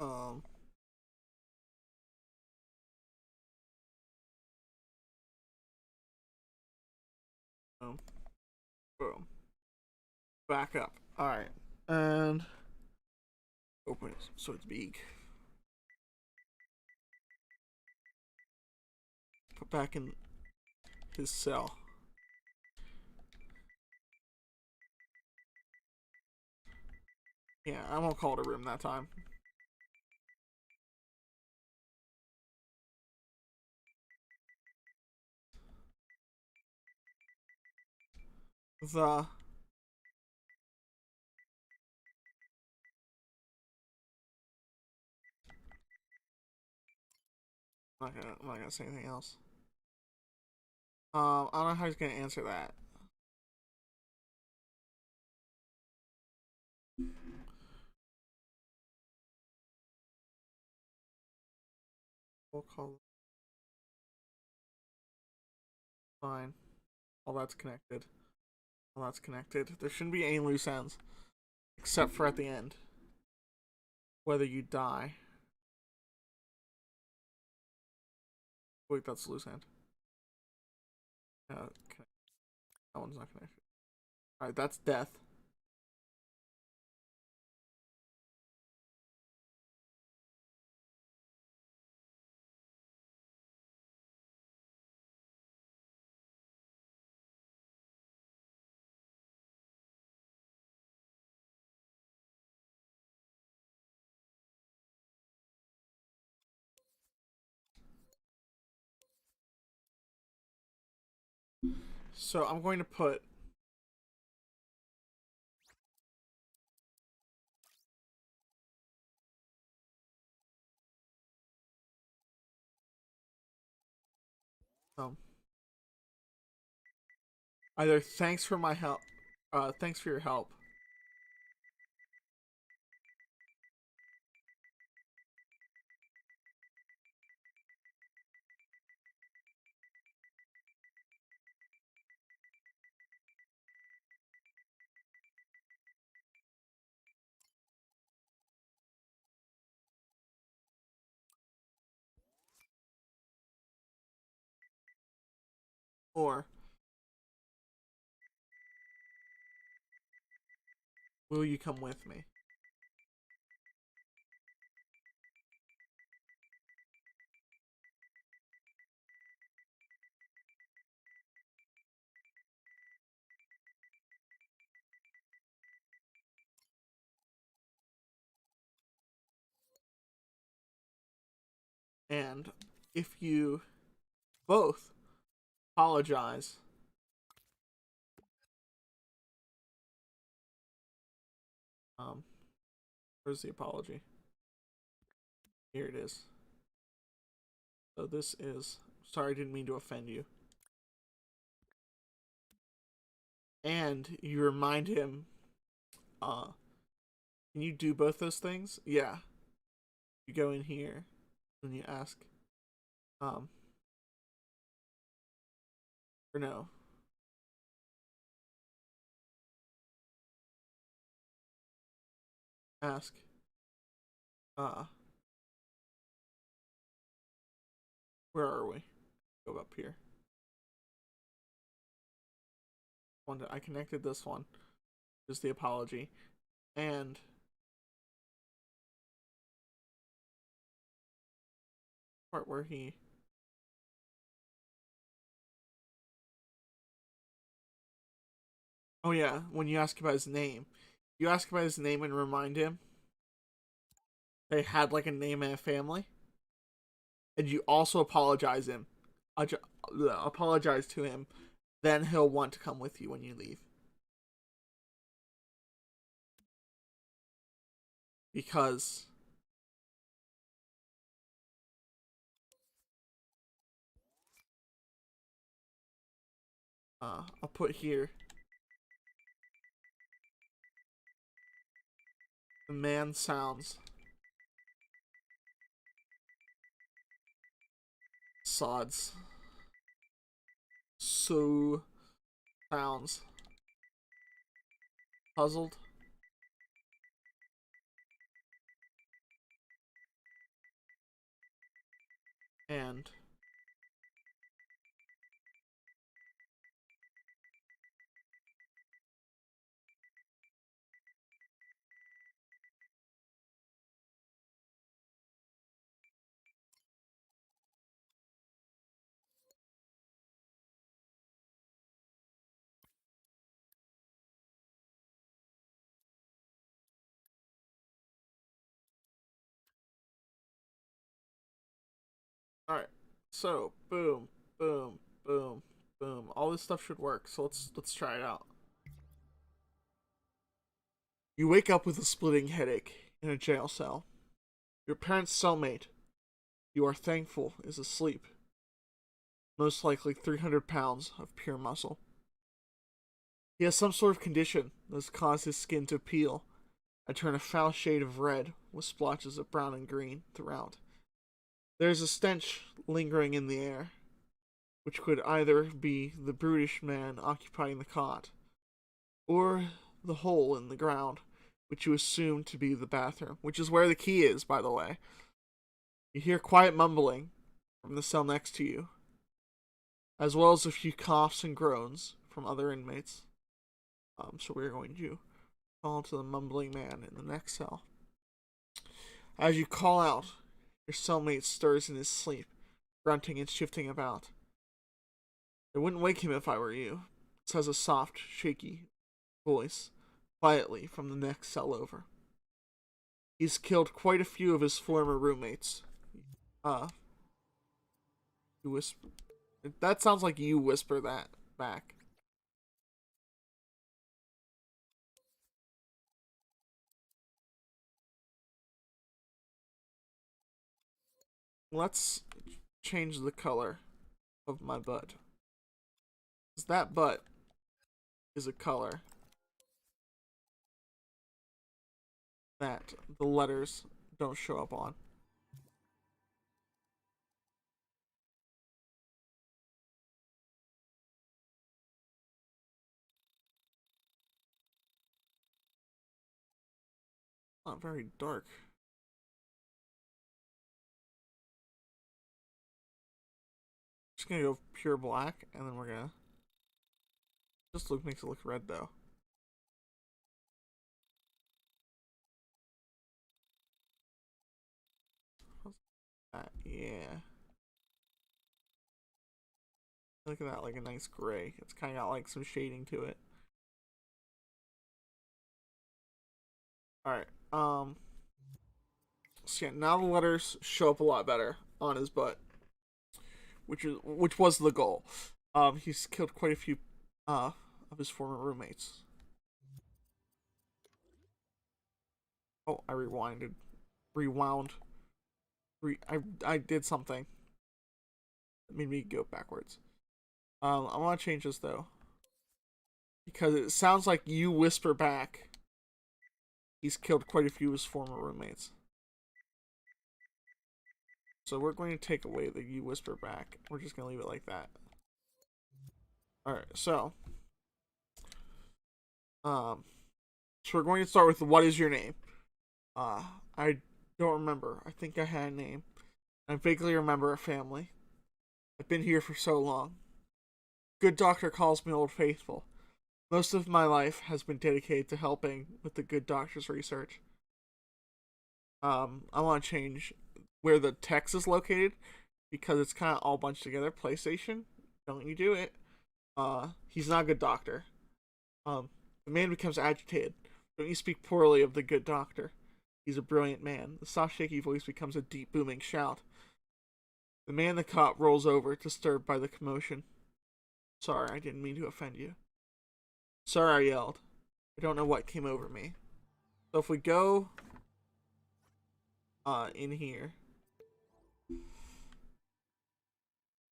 Um, boom, boom. Back up. Alright. And open it so it's big. Put back in his cell. Yeah, I won't call it a room that time. The I'm not gonna say anything else. I don't know how he's gonna answer that. We'll call it fine. All that's connected. All that's connected. There shouldn't be any loose ends. Except for at the end. Whether you die. Wait, that's loose end. That one's not connected. Alright, that's death. So I'm going to put um either thanks for my help, thanks for your help, or will you come with me? And if you both apologize, um, where's the apology? Here it is. So this is, sorry, I didn't mean to offend you. And you remind him, can you do both those things? Yeah. You go in here and you ask, um, or no. Ask, uh, where are we? Go up here. I connected this one. Is the apology. And part where he oh yeah, when you ask about his name. You ask about his name and remind him they had like a name and a family. And you also apologize to him, then he'll want to come with you when you leave. Because I'll put here the man sounds sods so sounds puzzled and alright. So boom, boom, boom, boom. All this stuff should work, so let's try it out. You wake up with a splitting headache in a jail cell. Your parents' cellmate, you are thankful, is asleep. Most likely 300 pounds of pure muscle. He has some sort of condition that has caused his skin to peel and turn a foul shade of red with splotches of brown and green throughout. There is a stench lingering in the air, which could either be the brutish man occupying the cot, or the hole in the ground, which you assume to be the bathroom, which is where the key is, by the way. You hear quiet mumbling from the cell next to you, as well as a few coughs and groans from other inmates. So we're going to call to the mumbling man in the next cell. As you call out, your cellmate stirs in his sleep, grunting and shifting about. I wouldn't wake him if I were you, says a soft, shaky voice, quietly from the next cell over. He's killed quite a few of his former roommates. You whisper. That sounds like you whisper that back. Let's change the color of my butt. Because that butt is a color that the letters don't show up on. Not very dark. Just gonna go pure black, and then we're gonna just makes it look red though. Yeah. Look at that, like a nice gray. It's kind of got like some shading to it. All right. So yeah, now the letters show up a lot better on his butt, which was the goal. He's killed quite a few of his former roommates. Oh, I rewound. I did something that made me go backwards. I want to change this though because it sounds like you whisper back. He's killed quite a few of his former roommates. So we're going to take away the you whisper back. We're just going to leave it like that. Alright, so we're going to start with what is your name? I don't remember. I think I had a name. I vaguely remember a family. I've been here for so long. Good doctor calls me Old Faithful. Most of my life has been dedicated to helping with the good doctor's research. I want to change where the text is located because it's kind of all bunched together. PlayStation, don't you do it? He's not a good doctor. The man becomes agitated. Don't you speak poorly of the good doctor? He's a brilliant man. The soft, shaky voice becomes a deep, booming shout. The man in the cot rolls over, disturbed by the commotion. Sorry, I didn't mean to offend you. Sorry, I yelled. I don't know what came over me. So if we go in here,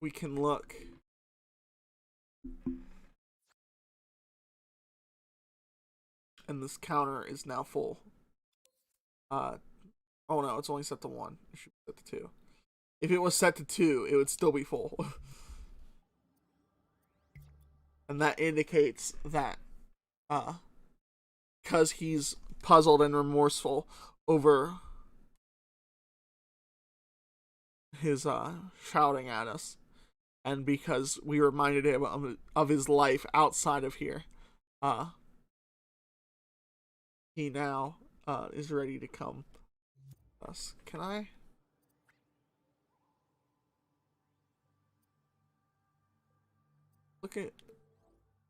we can look. And this counter is now full. Oh no, it's only set to 1. It should be set to 2. If it was set to 2, it would still be full. And that indicates that because he's puzzled and remorseful over his shouting at us, and because we reminded him of his life outside of here, he now is ready to come us. Can I?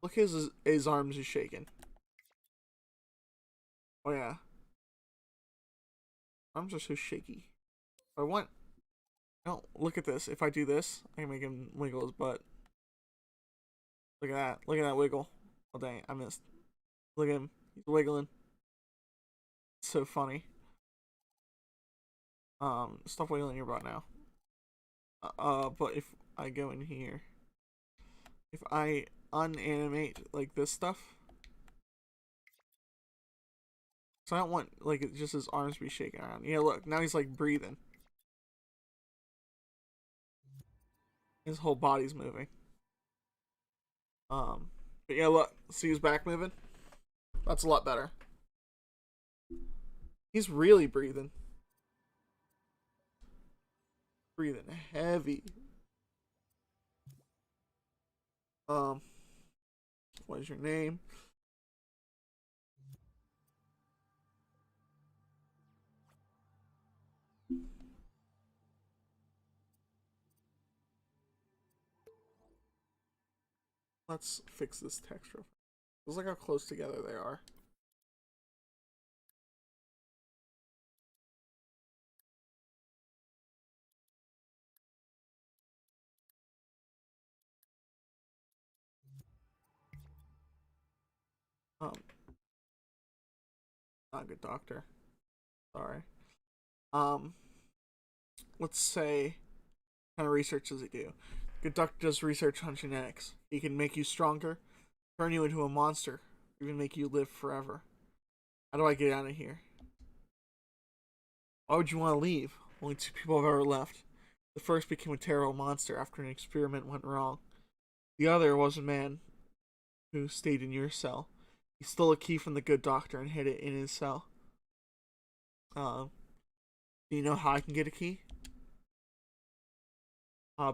Look his arms is shaking. Oh yeah, arms are so shaky. I want. No, look at this. If I do this, I can make him wiggle his butt. Look at that. Look at that wiggle. Oh dang, I missed. Look at him. He's wiggling. It's so funny. Stop wiggling your butt now. But if I go in here, if I unanimate like this stuff, so I don't want like it, just his arms be shaking around. Yeah, look, now he's like breathing. His whole body's moving. But yeah, look, see his back moving? That's a lot better. He's really breathing. Breathing heavy. What is your name? Let's fix this texture. Feels like how close together they are. Um, not a good doctor. Sorry. Um, let's say, what kind of research does he do? Good doctor does research on genetics. He can make you stronger, turn you into a monster, even make you live forever. How do I get out of here? Why would you want to leave? Only 2 people have ever left. The first became a terrible monster after an experiment went wrong. The other was a man who stayed in your cell. He stole a key from the good doctor and hid it in his cell. Do you know how I can get a key?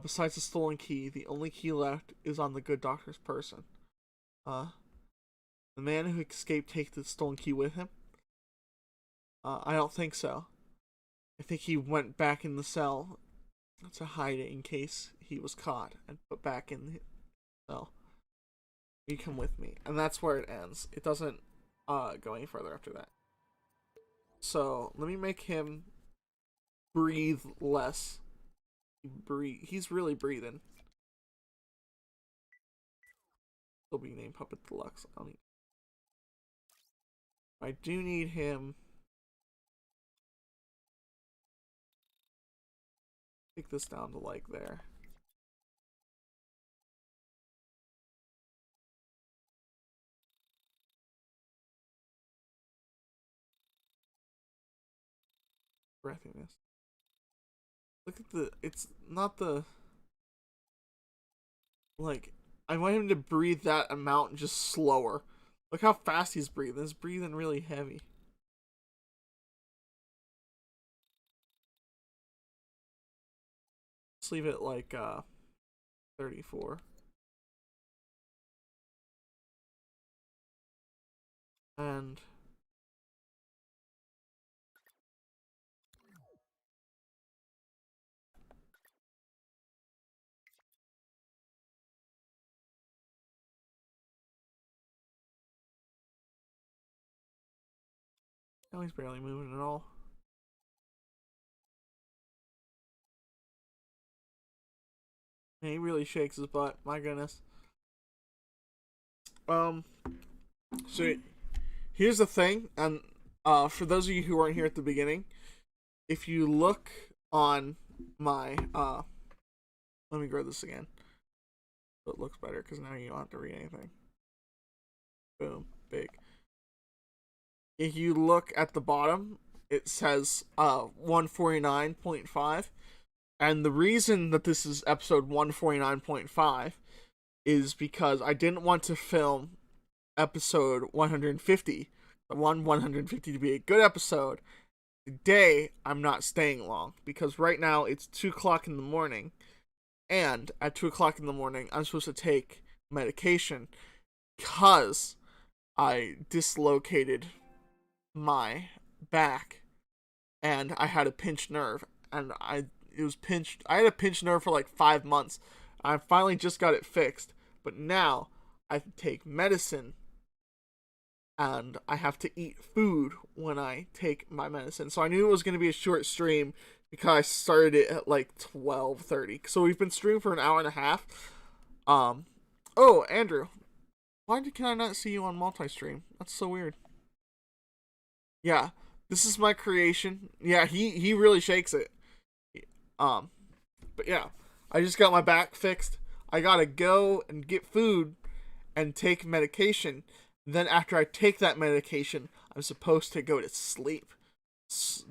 Besides the stolen key, the only key left is on the good doctor's person. The man who escaped take the stolen key with him? I don't think so. I think he went back in the cell to hide it in case he was caught and put back in the cell. You come with me. And that's where it ends. It doesn't go any further after that. So, let me make him breathe less. He's really breathing. He'll be named Puppet Deluxe. I do need him. Take this down to like there. Breathiness. Look at the. It's not the. Like, I want him to breathe that amount just slower. Look how fast he's breathing. He's breathing really heavy. Let's leave it like 34. And now he's barely moving at all. And he really shakes his butt. My goodness. So here's the thing, and for those of you who weren't here at the beginning, if you look on my let me grow this again so it looks better, because now you don't have to read anything. Boom, big. If you look at the bottom, it says 149.5, and the reason that this is episode 149.5 is because I didn't want to film episode 150. I want 150 to be a good episode. Today, I'm not staying long, because right now it's 2 o'clock in the morning, and at 2 o'clock in the morning, I'm supposed to take medication because I dislocated my back and I had a pinched nerve, and I had a pinched nerve for like 5 months. I finally just got it fixed, but now I have to take medicine and I have to eat food when I take my medicine. So I knew it was going to be a short stream because I started it at like 12:30. So we've been streaming for an hour and a half. Oh, Andrew, can I not see you on multi-stream? That's so weird. Yeah, this is my creation. Yeah, he really shakes it. But yeah, I just got my back fixed. I gotta go and get food and take medication. Then after I take that medication, I'm supposed to go to sleep.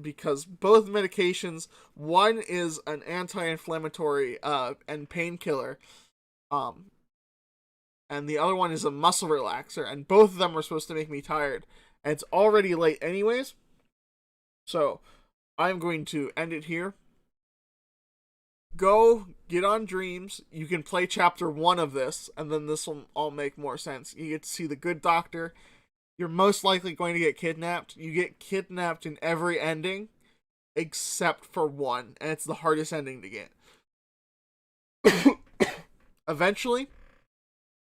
Because both medications, one is an anti-inflammatory and painkiller, and the other one is a muscle relaxer, and both of them are supposed to make me tired. And it's already late anyways, so I'm going to end it here. Go get on Dreams. You can play chapter 1 of this, and then this will all make more sense. You get to see the good doctor. You're most likely going to get kidnapped. You get kidnapped in every ending except for one, and it's the hardest ending to get. Eventually,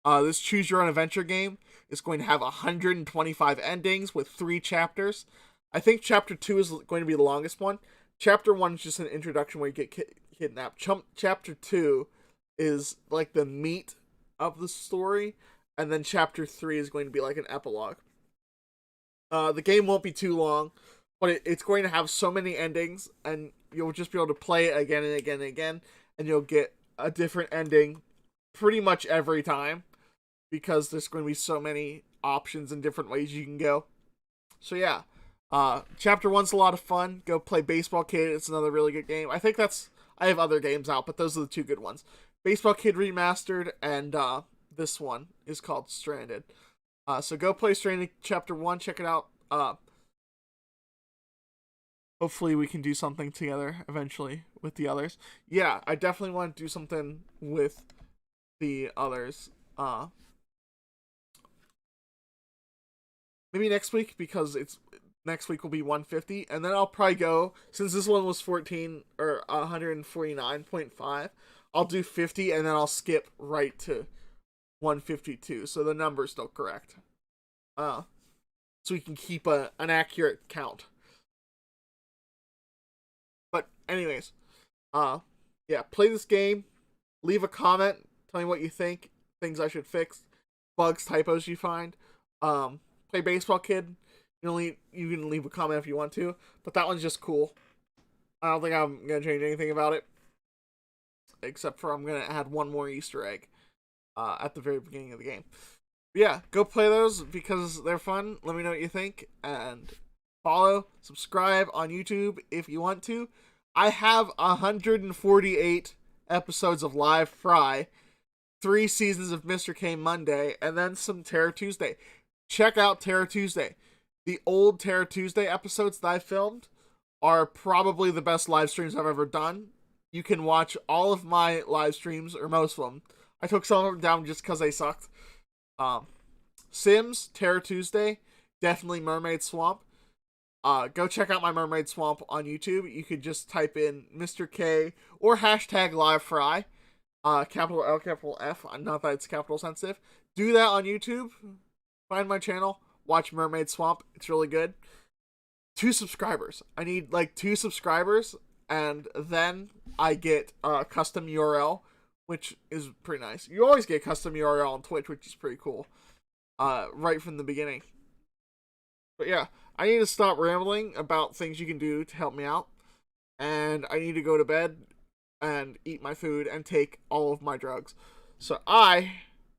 this Choose Your Own Adventure game is going to have 125 endings with 3 chapters. I think chapter 2 is going to be the longest one. Chapter 1 is just an introduction where you get kidnapped. Chapter 2 is like the meat of the story, and then chapter 3 is going to be like an epilogue. The game won't be too long, but it's going to have so many endings, and you'll just be able to play it again and again and again, and you'll get a different ending pretty much every time, because there's going to be so many options and different ways you can go. So yeah, chapter 1's a lot of fun. Go play Baseball Kid. It's another really good game. I have other games out, but those are the two good ones. Baseball Kid Remastered, and this one is called Stranded. So go play Stranded chapter 1, check it out. Hopefully we can do something together eventually with the others. Yeah, I definitely want to do something with the others. Maybe next week, because next week will be 150, and then I'll probably go, since this one was 149.5, I'll do 50, and then I'll skip right to 152, so the number's still correct. So we can keep an accurate count. But anyways, yeah, play this game, leave a comment, tell me what you think, things I should fix, bugs, typos you find. Play Baseball Kid. You can leave a comment if you want to, but that one's just cool. I don't think I'm gonna change anything about it, except for I'm gonna add one more Easter egg at the very beginning of the game. But yeah, go play those because they're fun. Let me know what you think, and follow, subscribe on YouTube if you want to. I have 148 episodes of Live Fry, 3 seasons of Mr.K Monday, and then some Terror Tuesday. Check out Terror Tuesday. The old Terror Tuesday episodes that I filmed are probably the best live streams I've ever done. You can watch all of my live streams, or most of them. I took some of them down just because they sucked. Sims, Terror Tuesday, definitely Mermaid Swamp. Go check out my Mermaid Swamp on YouTube. You could just type in Mr. K or hashtag LiveFry. Capital L, capital F. Not that it's capital sensitive. Do that on YouTube. Find my channel. Watch Mermaid Swamp. It's really good. 2 subscribers. I need like 2 subscribers, and then I get a custom URL, which is pretty nice. You always get custom URL on Twitch, which is pretty cool. Right from the beginning. But yeah, I need to stop rambling about things you can do to help me out, and I need to go to bed and eat my food and take all of my drugs. So I